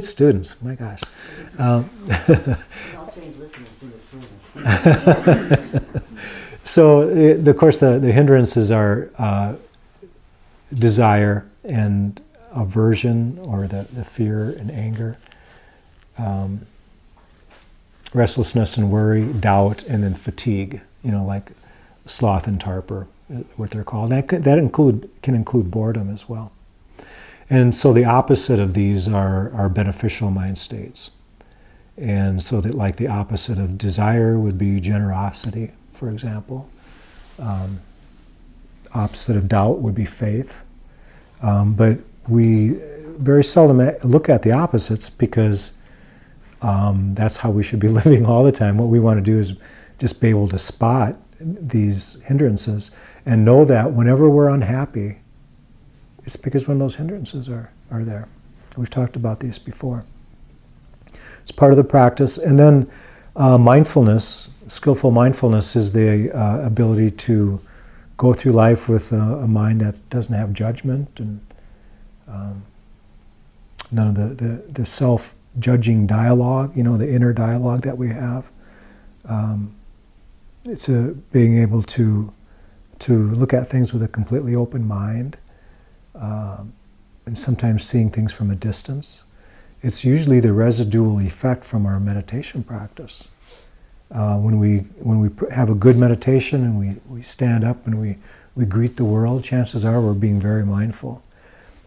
students, my gosh. We're all trained listeners in this room. So, of course, the hindrances are desire and aversion, or the fear and anger, restlessness and worry, doubt, and then fatigue, like sloth and torpor, what they're called. That can include boredom as well. And so the opposite of these are beneficial mind states. And so that, like, the opposite of desire would be generosity, for example. Opposite of doubt would be faith. But we very seldom look at the opposites, because that's how we should be living all the time. What we want to do is just be able to spot these hindrances and know that whenever we're unhappy, it's because when those hindrances are there. We've talked about these before. It's part of the practice. And then mindfulness, skillful mindfulness, is the ability to go through life with a mind that doesn't have judgment and none of the self-judging dialogue, the inner dialogue that we have. It's being able to look at things with a completely open mind, and sometimes seeing things from a distance. It's usually the residual effect from our meditation practice. When we have a good meditation and we stand up and we greet the world, chances are we're being very mindful.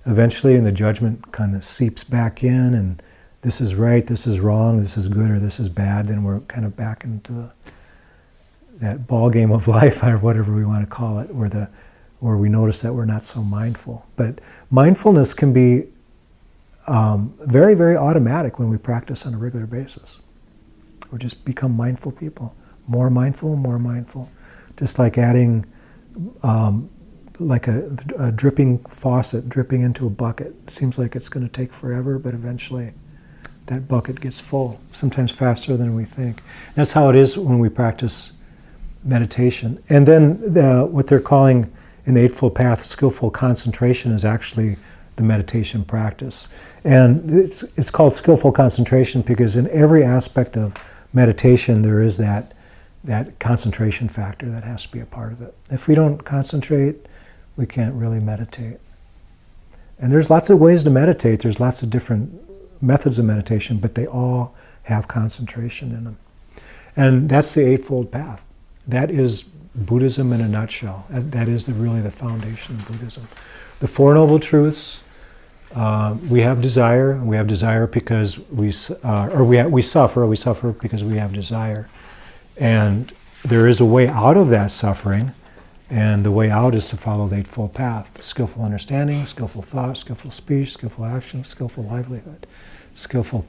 Eventually, and the judgment kind of seeps back in, and this is right, this is wrong, this is good, or this is bad, then we're kind of back into that ball game of life, or whatever we want to call it, where we notice that we're not so mindful. But mindfulness can be very, very automatic when we practice on a regular basis. We just become mindful people. More mindful, more mindful. Just like adding like a dripping faucet dripping into a bucket. It seems like it's going to take forever, but eventually that bucket gets full, sometimes faster than we think. That's how it is when we practice meditation. And then what they're calling in the Eightfold Path skillful concentration is actually the meditation practice. And it's called skillful concentration because in every aspect of meditation there is that concentration factor that has to be a part of it. If we don't concentrate, we can't really meditate. And there's lots of ways to meditate. There's lots of different methods of meditation, but they all have concentration in them. And that's the Eightfold Path. That is Buddhism in a nutshell. That is really the foundation of Buddhism. The Four Noble Truths. We have desire. We have desire because we suffer. We suffer because we have desire. And there is a way out of that suffering, and the way out is to follow the Eightfold Path. Skillful understanding, skillful thought, skillful speech, skillful action, skillful livelihood, skillful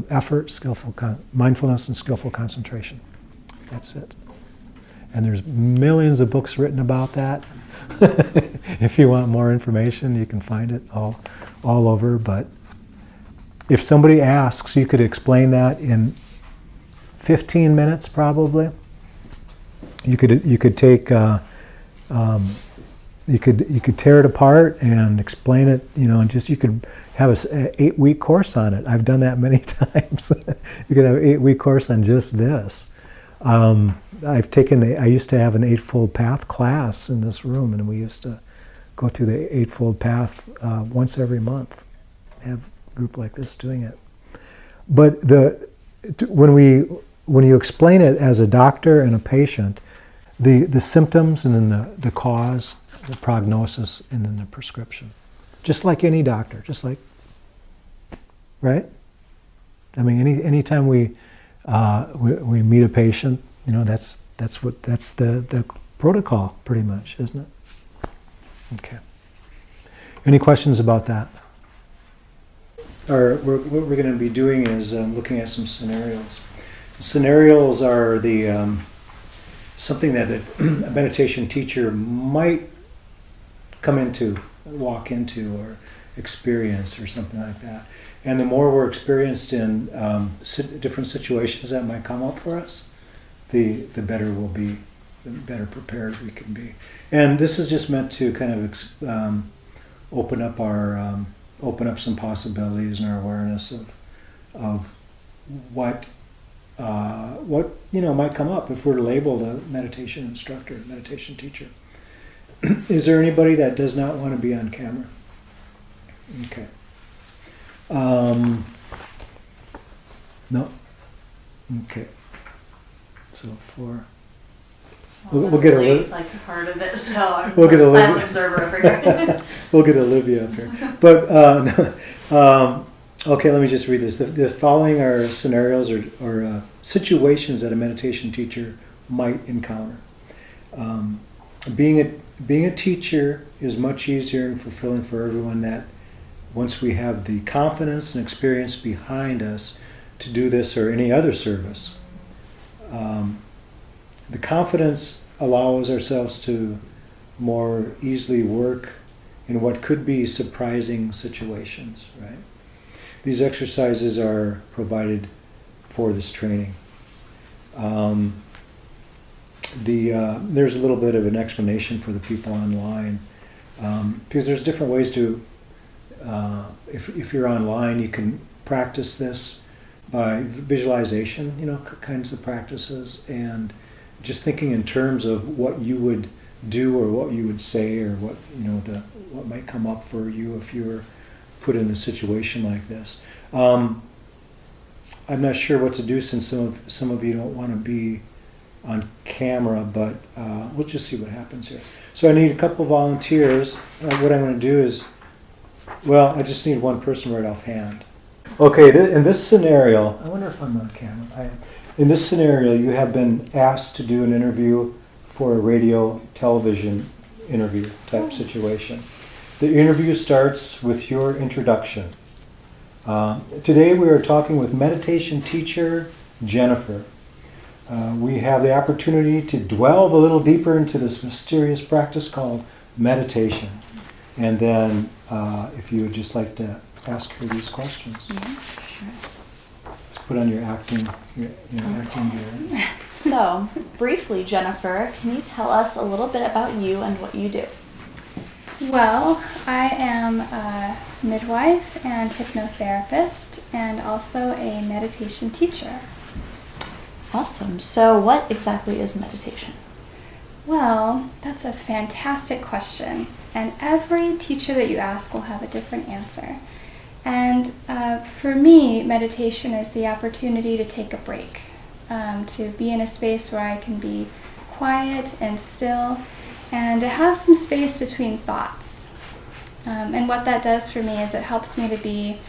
effort, skillful mindfulness, and skillful concentration. That's it. And there's millions of books written about that. If you want more information, you can find it all over. But if somebody asks, you could explain that in 15 minutes, probably. You could take you could tear it apart and explain it. And just you could have an 8-week course on it. I've done that many times. You could have an 8-week course on just this. I used to have an Eightfold Path class in this room, and we used to go through the Eightfold Path once every month. Have a group like this doing it. But when you explain it as a doctor and a patient, the symptoms and then the cause, the prognosis, and then the prescription, just like any doctor, right? I mean, anytime we meet a patient, that's the protocol, pretty much, isn't it? Okay. Any questions about that? What we're going to be doing is looking at some scenarios. Scenarios are the something that a meditation teacher might walk into, or experience, or something like that. And the more we're experienced in different situations that might come up for us, the better we'll be, the better prepared we can be. And this is just meant to kind of open up some possibilities in our awareness of what might come up if we're labeled a meditation instructor, meditation teacher. Is there anybody that does not want to be on camera? Okay. No? Okay. So we'll get a like part of it, so I'm we'll get a silent observer over here. We'll get Olivia up here. But okay, let me just read this. The following are scenarios or situations that a meditation teacher might encounter. Being a teacher is much easier and fulfilling for everyone that once we have the confidence and experience behind us to do this or any other service. The confidence allows ourselves to more easily work in what could be surprising situations, right? These exercises are provided for this training. There's a little bit of an explanation for the people online, because there's different ways to, if you're online, you can practice this by visualization, kinds of practices, and just thinking in terms of what you would do or what you would say or what what might come up for you if you were put in a situation like this. I'm not sure what to do since some of you don't want to be on camera, but we'll just see what happens here. So I need a couple of volunteers. What I'm going to do is, I just need one person right offhand. Okay, in this scenario, I wonder if I'm on camera. In this scenario, you have been asked to do an interview for a radio, television interview type situation. The interview starts with your introduction. Today we are talking with meditation teacher Jennifer. We have the opportunity to delve a little deeper into this mysterious practice called meditation. And then if you would just like to ask her these questions. Sure. Let's put on your acting gear. So, briefly, Jennifer, can you tell us a little bit about you and what you do? Well, I am a midwife and hypnotherapist and also a meditation teacher. Awesome. So, what exactly is meditation? Well, that's a fantastic question, and every teacher that you ask will have a different answer. And for me, meditation is the opportunity to take a break, to be in a space where I can be quiet and still, and to have some space between thoughts. And what that does for me is it helps me to be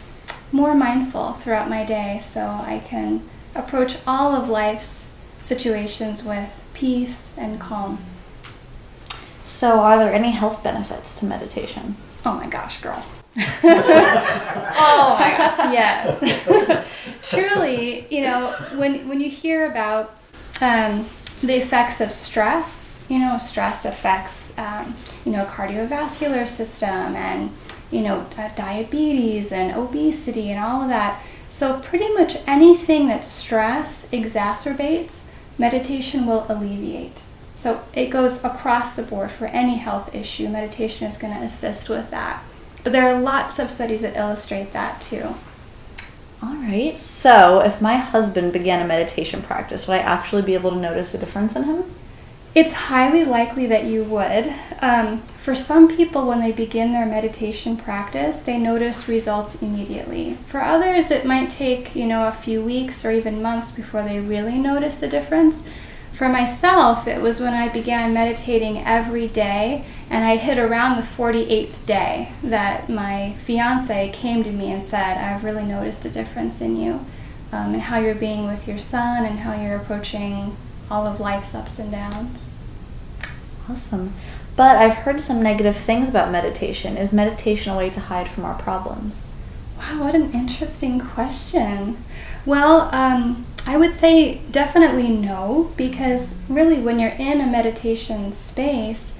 more mindful throughout my day so I can approach all of life's situations with peace and calm. So, are there any health benefits to meditation? Oh my gosh, girl. Oh my gosh, yes. Truly, you know, when you hear about the effects of stress, you know, stress affects, cardiovascular system and, diabetes and obesity and all of that. So pretty much anything that stress exacerbates, meditation will alleviate. So it goes across the board for any health issue. Meditation is going to assist with that. But there are lots of studies that illustrate that too. All right. So, if my husband began a meditation practice, would I actually be able to notice a difference in him? It's highly likely that you would. For some people, when they begin their meditation practice, they notice results immediately. For others, it might take, a few weeks or even months before they really notice the difference. For myself, it was when I began meditating every day, and I hit around the 48th day that my fiance came to me and said, I've really noticed a difference in you, and how you're being with your son and how you're approaching all of life's ups and downs. Awesome. But I've heard some negative things about meditation. Is meditation a way to hide from our problems? Wow, what an interesting question. Well, I would say definitely no, because really when you're in a meditation space,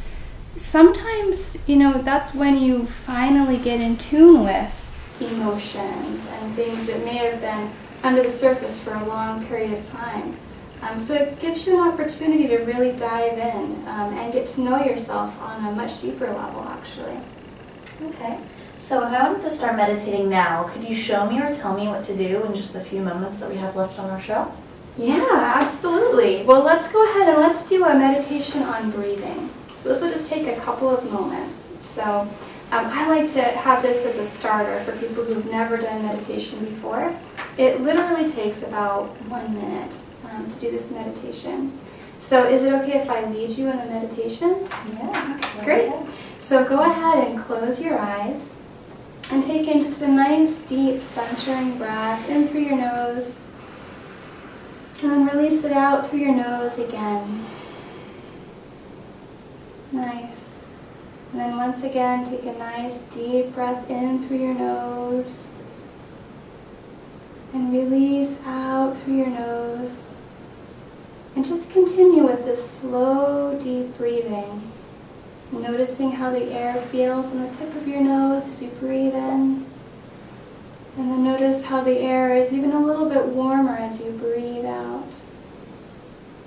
sometimes, that's when you finally get in tune with emotions and things that may have been under the surface for a long period of time. So it gives you an opportunity to really dive in and get to know yourself on a much deeper level, actually. Okay. So if I wanted to start meditating now, could you show me or tell me what to do in just the few moments that we have left on our show? Yeah, absolutely. Well, let's go ahead and let's do a meditation on breathing. So this will just take a couple of moments. So I like to have this as a starter for people who've never done meditation before. It literally takes about 1 minute to do this meditation. So is it okay if I lead you in the meditation? Yeah. Okay, great. So go ahead and close your eyes and take in just a nice deep centering breath in through your nose, and then release it out through your nose again. Nice. And then once again, take a nice deep breath in through your nose and release out through your nose. And just continue with this slow, deep breathing, noticing how the air feels on the tip of your nose as you breathe in. And then notice how the air is even a little bit warmer as you breathe out.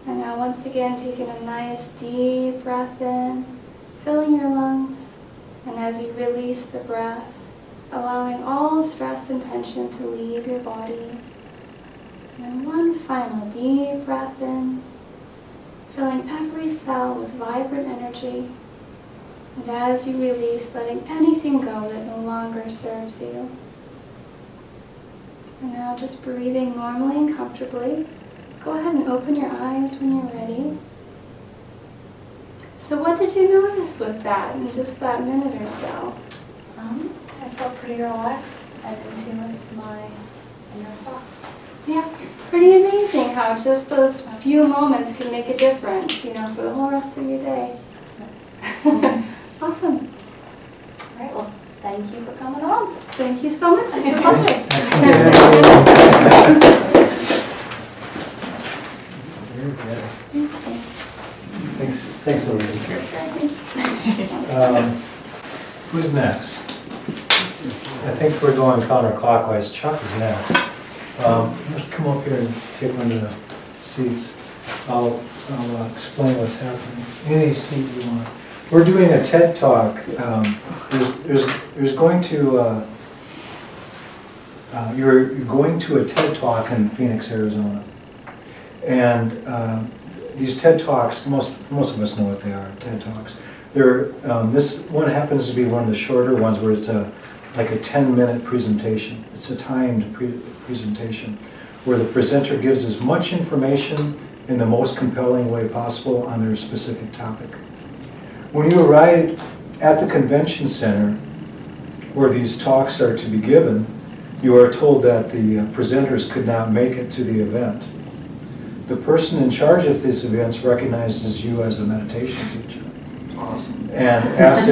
And now once again, taking a nice deep breath in, filling your lungs. And as you release the breath, allowing all stress and tension to leave your body. And one final deep breath in, filling every cell with vibrant energy. And as you release, letting anything go that no longer serves you. And now just breathing normally and comfortably. Go ahead and open your eyes when you're ready. So what did you notice with that in just that minute or so? I felt pretty relaxed and in tune with my inner thoughts. Yeah, pretty amazing how just those few moments can make a difference, for the whole rest of your day. Awesome. All right, well, thank you for coming on. Thank you so much. It's a pleasure. Very good. Thanks, Elizabeth. Thank you. Who's next? I think we're going counterclockwise. Chuck is next. Let's come up here and take one of the seats. I'll explain what's happening. Any seat you want. We're doing a TED Talk. There's going to you're going to a TED Talk in Phoenix, Arizona, and these TED Talks, most of us know what they are. TED Talks. This one happens to be one of the shorter ones where it's like a 10-minute presentation. It's a timed presentation where the presenter gives as much information in the most compelling way possible on their specific topic. When you arrive at the convention center where these talks are to be given, you are told that the presenters could not make it to the event. The person in charge of these events recognizes you as a meditation teacher. Awesome. And asks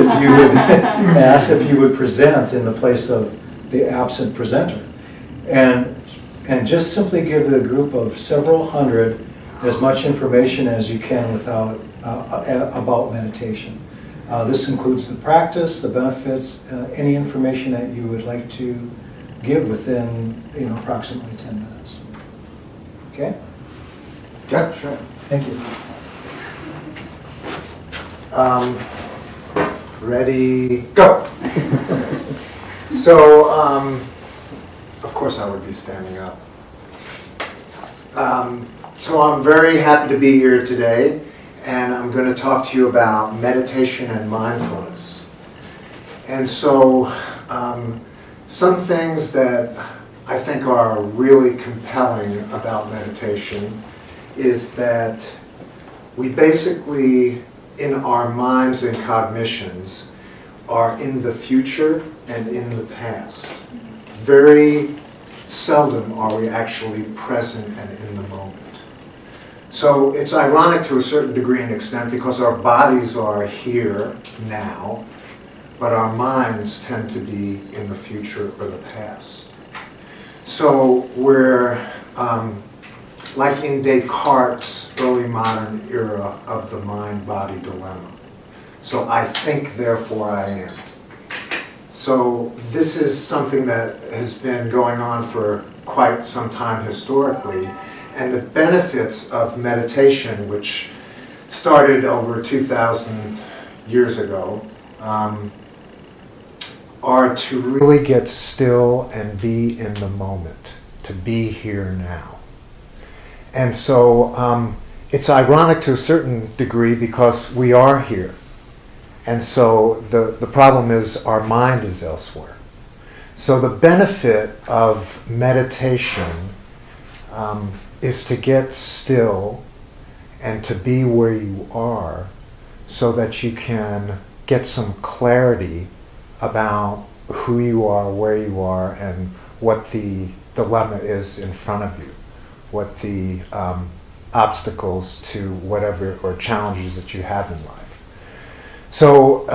if you would present in the place of the absent presenter. And just simply give the group of several hundred as much information as you can about meditation. This includes the practice, the benefits, any information that you would like to give within approximately 10 minutes. Okay? Yeah, sure. Thank you. Ready, go! So, of course I would be standing up. So I'm very happy to be here today, and I'm going to talk to you about meditation and mindfulness. And so, some things that I think are really compelling about meditation is that we basically, in our minds and cognitions, are in the future and in the past. Very seldom are we actually present and in the moment. So it's ironic to a certain degree and extent because our bodies are here now, but our minds tend to be in the future or the past. So we're like in Descartes' early modern era of the mind-body dilemma. So I think, therefore I am. So this is something that has been going on for quite some time historically, and the benefits of meditation, which started over 2,000 years ago, are to really get still and be in the moment, to be here now. And so it's ironic to a certain degree because we are here. And so the problem is our mind is elsewhere. So the benefit of meditation is to get still and to be where you are so that you can get some clarity about who you are, where you are, and what the dilemma is in front of you, what the obstacles to whatever or challenges that you have in life. So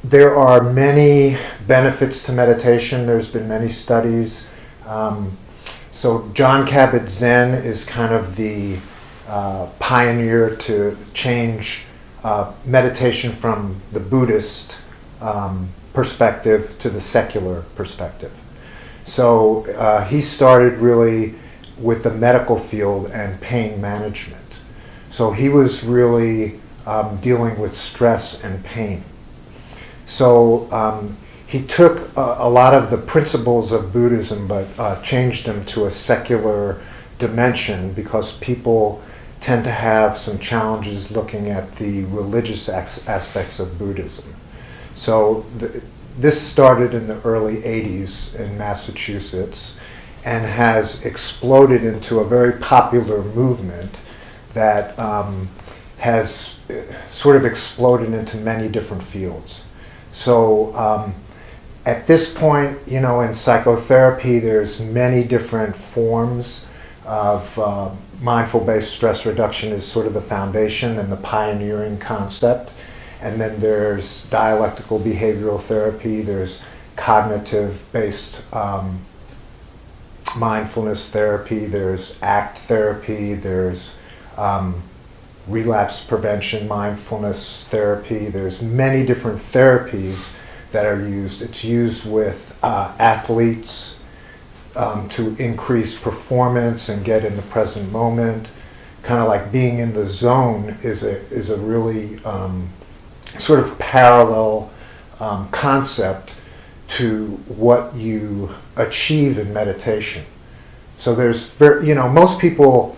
there are many benefits to meditation. There's been many studies. So Jon Kabat-Zinn is kind of the pioneer to change meditation from the Buddhist perspective to the secular perspective. So he started really with the medical field and pain management. So he was really dealing with stress and pain. So he took a lot of the principles of Buddhism but changed them to a secular dimension because people tend to have some challenges looking at the religious aspects of Buddhism. So this started in the early 80s in Massachusetts and has exploded into a very popular movement that has sort of exploded into many different fields. So at this point, in psychotherapy, there's many different forms of mindful-based stress reduction is sort of the foundation and the pioneering concept. And then there's dialectical behavioral therapy, there's cognitive-based mindfulness therapy, there's ACT therapy, there's relapse prevention, mindfulness therapy. There's many different therapies that are used. It's used with athletes to increase performance and get in the present moment. Kind of like being in the zone is a really sort of parallel concept to what you achieve in meditation. So there's, most people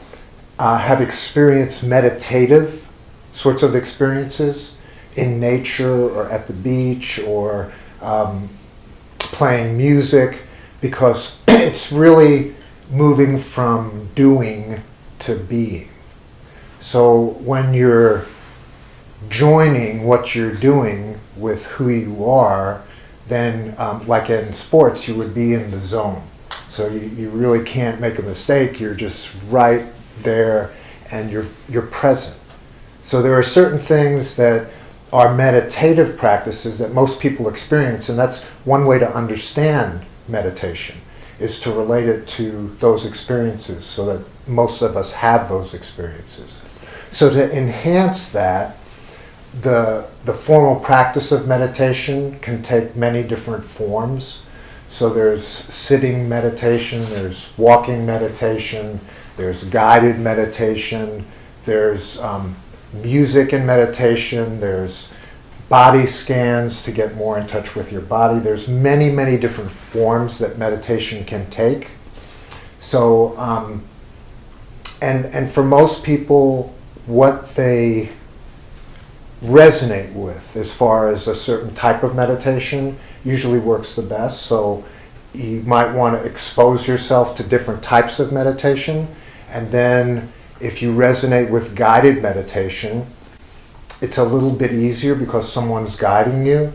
have experienced meditative sorts of experiences in nature or at the beach or playing music, because it's really moving from doing to being. So when you're joining what you're doing with who you are, then like in sports, you would be in the zone. So you really can't make a mistake. You're just right there and you're present. So there are certain things that are meditative practices that most people experience, and that's one way to understand meditation, is to relate it to those experiences so that most of us have those experiences. So to enhance that, the formal practice of meditation can take many different forms. So there's sitting meditation, there's walking meditation, there's guided meditation, there's music in meditation, there's body scans to get more in touch with your body. There's many, many different forms that meditation can take. So, and for most people, what they resonate with as far as a certain type of meditation usually works the best. So you might want to expose yourself to different types of meditation, and then if you resonate with guided meditation, it's a little bit easier because someone's guiding you.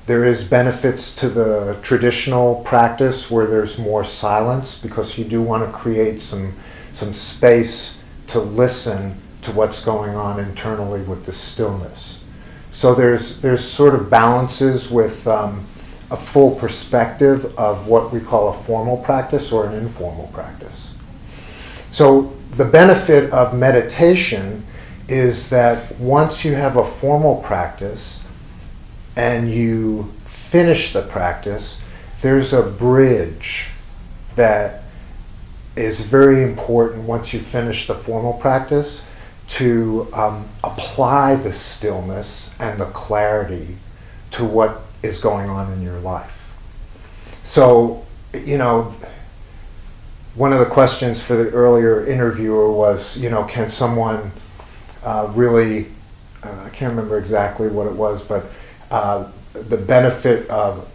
There is benefits to the traditional practice where there's more silence, because you do want to create some space to listen to what's going on internally with the stillness. So there's sort of balances with a full perspective of what we call a formal practice or an informal practice. So the benefit of meditation is that once you have a formal practice and you finish the practice, there's a bridge that is very important once you finish the formal practice to apply the stillness and the clarity to what is going on in your life. So, one of the questions for the earlier interviewer was, can someone really, I can't remember exactly what it was, but the benefit of,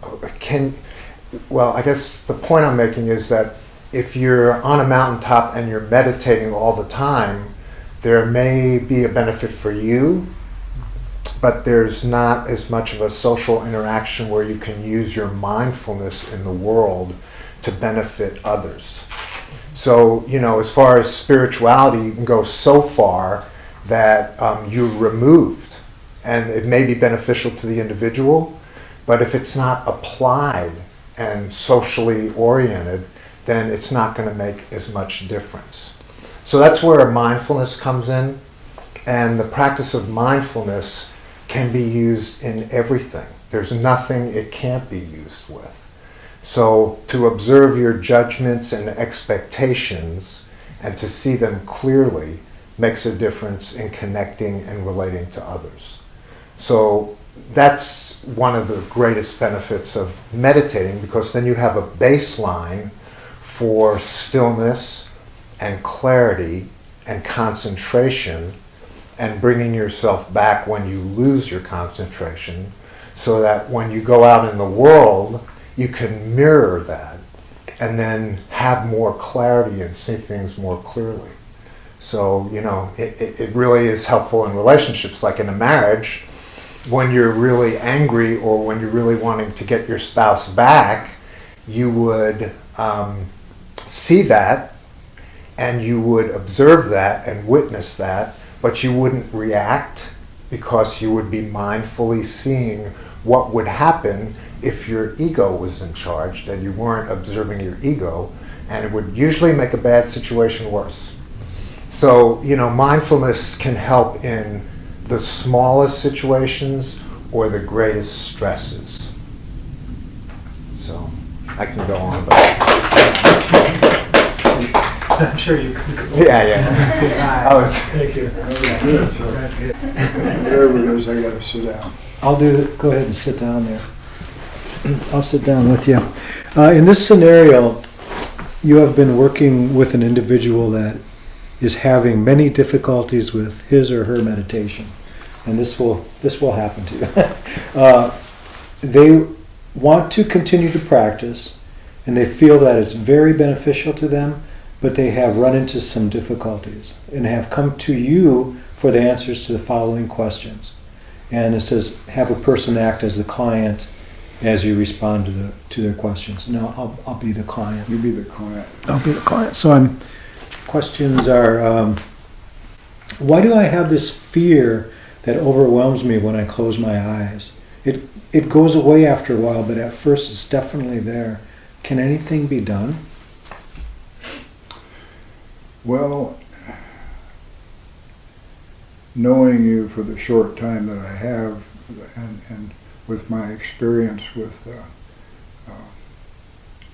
I guess the point I'm making is that if you're on a mountaintop and you're meditating all the time, there may be a benefit for you, but there's not as much of a social interaction where you can use your mindfulness in the world to benefit others. So, as far as spirituality, you can go so far that you're removed, and it may be beneficial to the individual, but if it's not applied and socially oriented, then it's not going to make as much difference. So that's where mindfulness comes in, and the practice of mindfulness can be used in everything. There's nothing it can't be used with. So to observe your judgments and expectations and to see them clearly makes a difference in connecting and relating to others. So that's one of the greatest benefits of meditating, because then you have a baseline for stillness and clarity and concentration, and bringing yourself back when you lose your concentration, so that when you go out in the world, you can mirror that and then have more clarity and see things more clearly. So, it really is helpful in relationships, like in a marriage, when you're really angry or when you're really wanting to get your spouse back, you would see that, and you would observe that and witness that, but you wouldn't react, because you would be mindfully seeing what would happen if your ego was in charge and you weren't observing your ego, and it would usually make a bad situation worse. So, mindfulness can help in the smallest situations or the greatest stresses. So, I can go on, but I'm sure you could. yeah. I was. Thank you. Whatever it is, I gotta sit down. Go ahead and sit down there. I'll sit down with you. In this scenario, you have been working with an individual that is having many difficulties with his or her meditation, and this will happen to you. They want to continue to practice, and they feel that it's very beneficial to them, but they have run into some difficulties and have come to you for the answers to the following questions. And it says, have a person act as the client as you respond to their questions. No, I'll be the client. You be the client. I'll be the client. So questions are, why do I have this fear that overwhelms me when I close my eyes? It goes away after a while, but at first it's definitely there. Can anything be done? Well, knowing you for the short time that I have, and with my experience with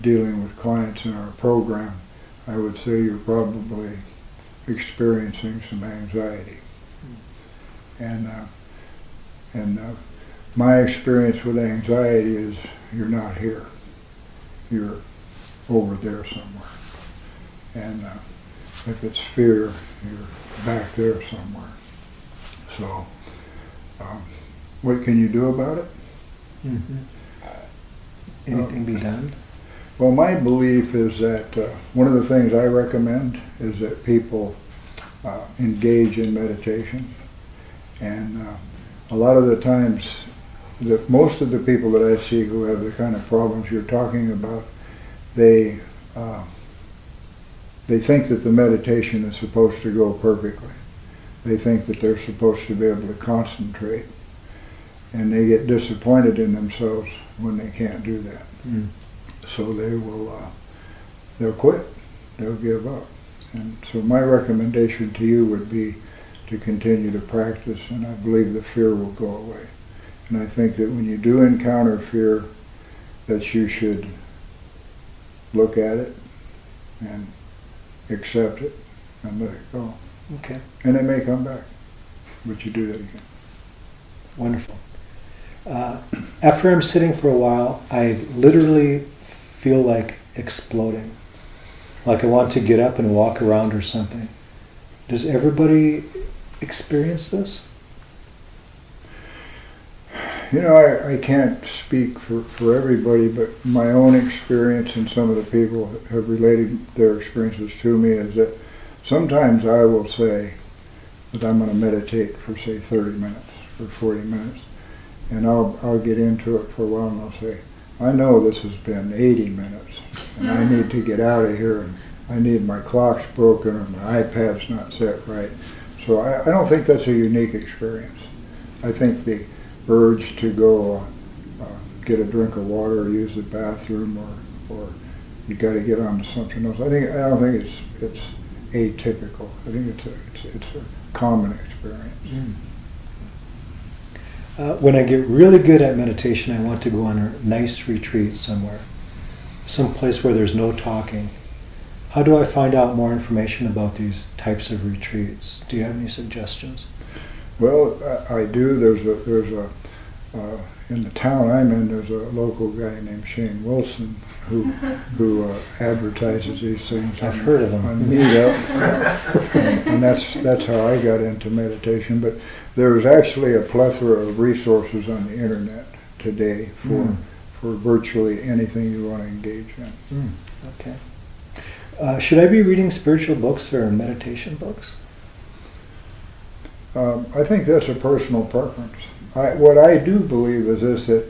dealing with clients in our program, I would say you're probably experiencing some anxiety. And my experience with anxiety is you're not here. You're over there somewhere. And if it's fear, you're back there somewhere. So, what can you do about it? Mm-hmm. Anything be done? Well, my belief is that one of the things I recommend is that people engage in meditation. And a lot of the times, most of the people that I see who have the kind of problems you're talking about, they think that the meditation is supposed to go perfectly. They think that they're supposed to be able to concentrate. And they get disappointed in themselves when they can't do that. Mm. So they'll quit. They'll give up. And so my recommendation to you would be to continue to practice, and I believe the fear will go away. And I think that when you do encounter fear, that you should look at it and accept it and let it go. Okay. And it may come back, but you do that again. Wonderful. After I'm sitting for a while, I literally feel like exploding. Like I want to get up and walk around or something. Does everybody experience this? I can't speak for everybody, but my own experience and some of the people have related their experiences to me is that sometimes I will say that I'm going to meditate for, say, 30 minutes or 40 minutes. And I'll get into it for a while and I'll say, I know this has been 80 minutes and I need to get out of here and I need my clock's broken or my iPad's not set right. So I don't think that's a unique experience. I think the urge to go get a drink of water or use the bathroom or you got to get on to something else. I don't think it's atypical. I think it's a common experience. Mm. When I get really good at meditation, I want to go on a nice retreat somewhere, some place where there's no talking. How do I find out more information about these types of retreats? Do you have any suggestions? Well, I do. There's a in the town I'm in, there's a local guy named Shane Wilson who advertises these things. I've heard of him. On Meetup, and that's how I got into meditation. But there's actually a plethora of resources on the internet today for virtually anything you want to engage in. Okay. Should I be reading spiritual books or meditation books? I think that's a personal preference. What I do believe is this, that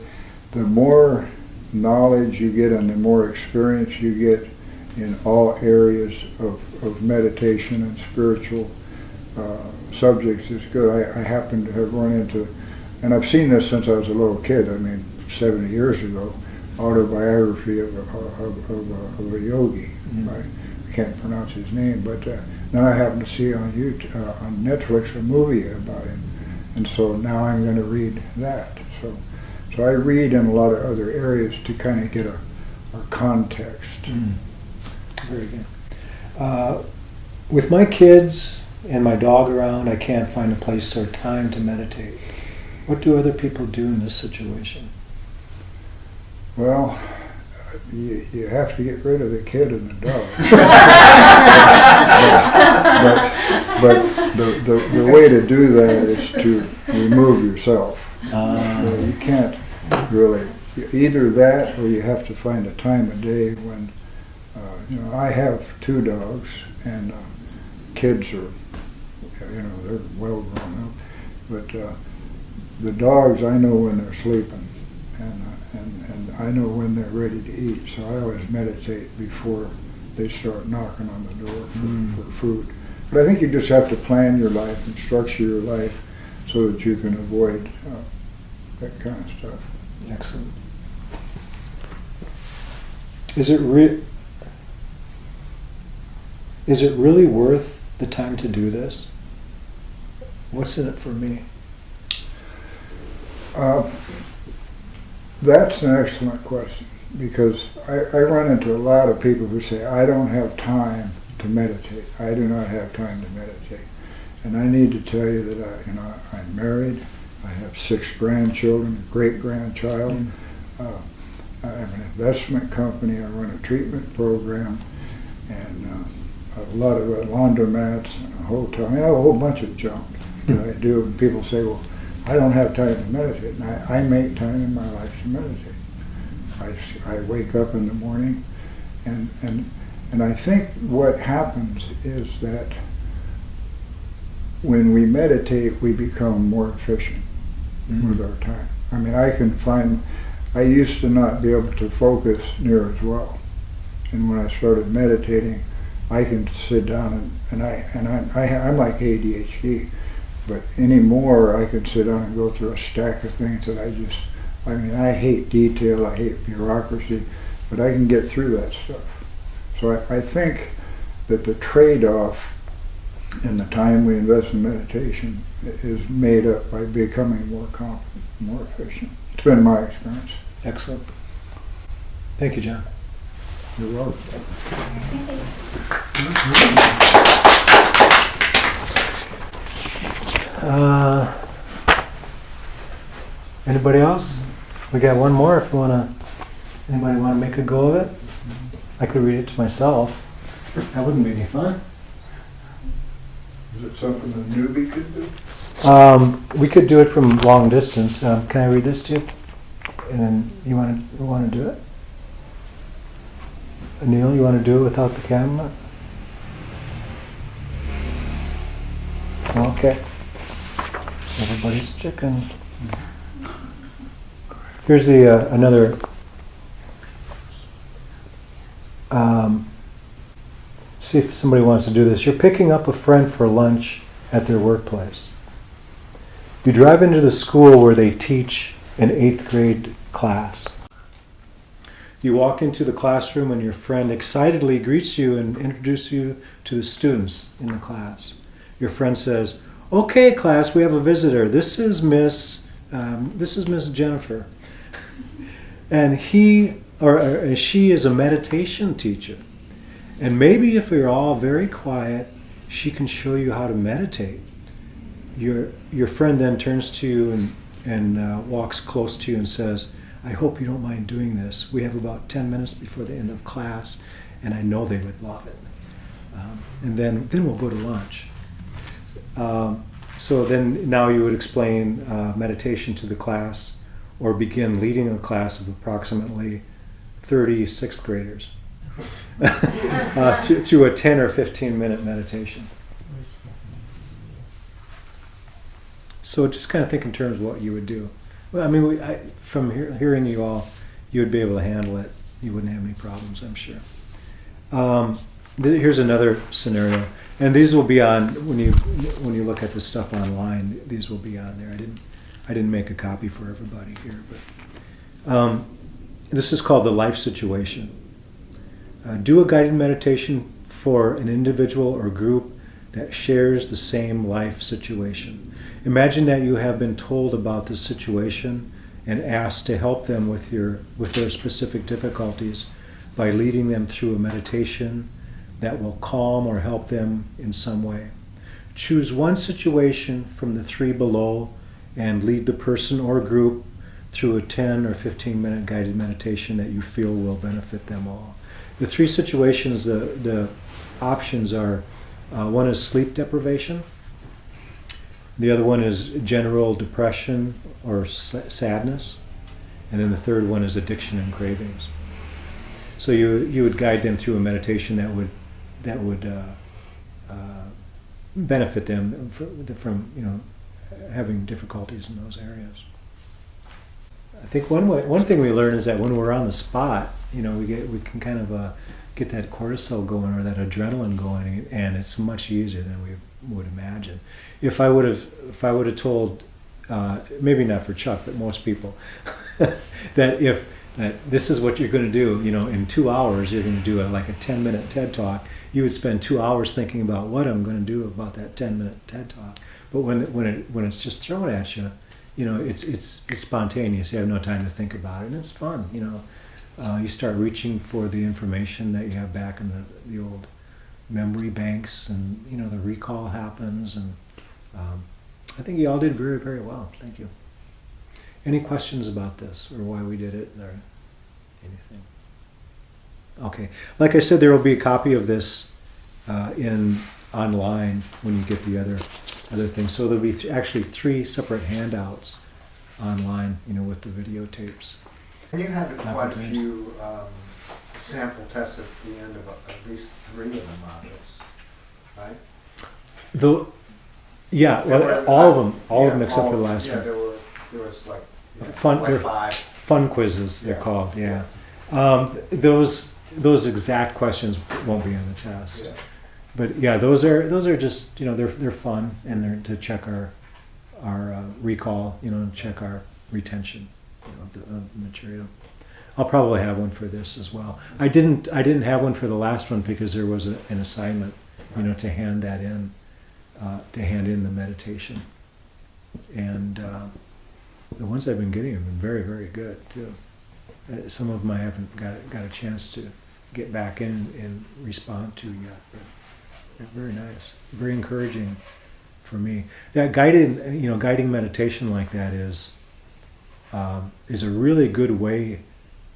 the more knowledge you get and the more experience you get in all areas of meditation and spiritual subjects is good. I happen to have run into, and I've seen this since I was a little kid, 70 years ago, autobiography of a yogi. I can't pronounce his name, but then I happened to see on on Netflix a movie about him, and so now I'm going to read that. So I read in a lot of other areas to kind of get a context. Very good. With my kids and my dog around, I can't find a place or time to meditate. What do other people do in this situation? Well, you have to get rid of the kid and the dog. but the way to do that is to remove yourself. You can't really, either that or you have to find a time of day when, I have 2 dogs and kids are, they're well grown up. But the dogs, I know when they're sleeping and I know when they're ready to eat. So I always meditate before they start knocking on the door for food. But I think you just have to plan your life and structure your life so that you can avoid that kind of stuff. Excellent. Is it really worth the time to do this? What's in it for me? That's an excellent question, because I run into a lot of people who say, I don't have time to meditate. I do not have time to meditate. And I need to tell you that I'm married. I have 6 grandchildren, a great-grandchild. I have an investment company. I run a treatment program, and a lot of laundromats and a hotel. I mean, I have a whole bunch of junk that I do, and people say, well, I don't have time to meditate. And I make time in my life to meditate. I wake up in the morning, and I think what happens is that when we meditate, we become more efficient with our time. I mean, I used to not be able to focus near as well. And when I started meditating, I can sit down I'm like ADHD, but anymore I can sit down and go through a stack of things that I hate detail, I hate bureaucracy, but I can get through that stuff. So I think that the trade-off in the time we invest in meditation is made up by becoming more competent, more efficient. It's been my experience. Excellent. Thank you, John. You're welcome. Anybody else? We got one more if you anybody want to make a go of it? I could read it to myself. That wouldn't be any fun. Is it something a newbie could do? We could do it from long distance. Can I read this to you? And then you want to do it? Neil, you want to do it without the camera? Okay. Everybody's chicken. Here's another. See if somebody wants to do this. You're picking up a friend for lunch at their workplace. You drive into the school where they teach an 8th grade class. You walk into the classroom and your friend excitedly greets you and introduces you to the students in the class. Your friend says, "Okay, class, we have a visitor. This is Miss Jennifer, and he or she is a meditation teacher. And maybe if you're all very quiet, she can show you how to meditate." Your friend then turns to you and walks close to you and says, "I hope you don't mind doing this. We have about 10 minutes before the end of class, and I know they would love it. And then we'll go to lunch." So then now you would explain meditation to the class, or begin leading a class of approximately 30 6th graders through a 10 or 15 minute meditation. So just kind of think in terms of what you would do. Well, I mean, from hearing you all, you would be able to handle it. You wouldn't have any problems, I'm sure. Here's another scenario, and these will be on when you look at this stuff online. These will be on there. I didn't make a copy for everybody here, but this is called the life situation. Do a guided meditation for an individual or group that shares the same life situation. Imagine that you have been told about this situation and asked to help them with their specific difficulties by leading them through a meditation that will calm or help them in some way. Choose one situation from the 3 below and lead the person or group through a 10 or 15-minute guided meditation that you feel will benefit them all. The 3 situations, the options are, one is sleep deprivation, the other one is general depression or sadness, and then the third one is addiction and cravings. So you would guide them through a meditation that would benefit them from having difficulties in those areas. I think one thing we learn is that when we're on the spot, we can kind of get that cortisol going or that adrenaline going, and it's much easier than we would imagine. If I would have told, maybe not for Chuck, but most people, that this is what you're going to do, in 2 hours you're going to do like a 10-minute TED Talk, you would spend 2 hours thinking about what I'm going to do about that 10-minute TED Talk. But when it's just thrown at you, it's spontaneous. You have no time to think about it, and it's fun. You start reaching for the information that you have back in the old memory banks, and the recall happens. And I think you all did very, very well. Thank you. Any questions about this or why we did it or anything? Okay. Like I said, there will be a copy of this online when you get the other things. So there'll be actually 3 separate handouts online, with the videotapes. And you had quite a few sample tests at the end of at least 3 of the modules, right? All of them except for the last one. There was like Fun 5. Fun quizzes, they're called. Yeah. Those exact questions won't be on the test. Yeah. But yeah, those are just they're fun, and they're to check our recall, check our retention of the material. I'll probably have one for this as well. I didn't have one for the last one because there was an assignment, to hand that in, to hand in the meditation, and the ones I've been getting have been very, very good too. Some of them I haven't got a chance to get back in and respond to yet, but they're very nice, very encouraging for me. That guiding meditation like that is a really good way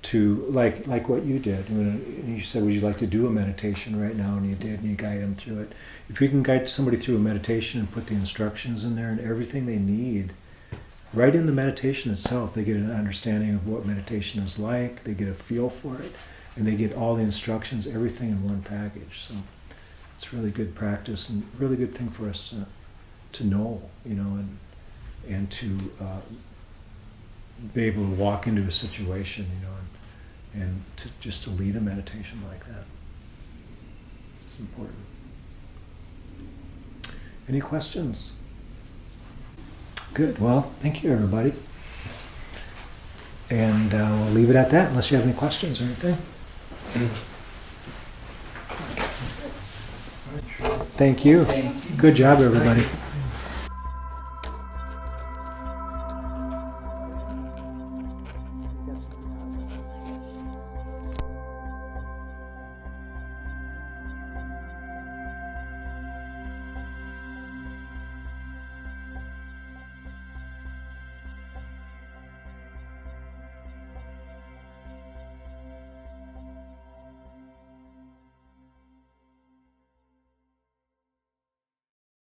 to, like what you did. You said, would you like to do a meditation right now? And you did, and you guide them through it. If you can guide somebody through a meditation and put the instructions in there and everything they need, right in the meditation itself, they get an understanding of what meditation is like, they get a feel for it, and they get all the instructions, everything in one package. So it's really good practice and really good thing for us to know, and to be able to walk into a situation, and to lead a meditation like that. It's important. Any questions? Good. Well, thank you, everybody. And we'll leave it at that unless you have any questions or anything. Thank you. Good job, everybody.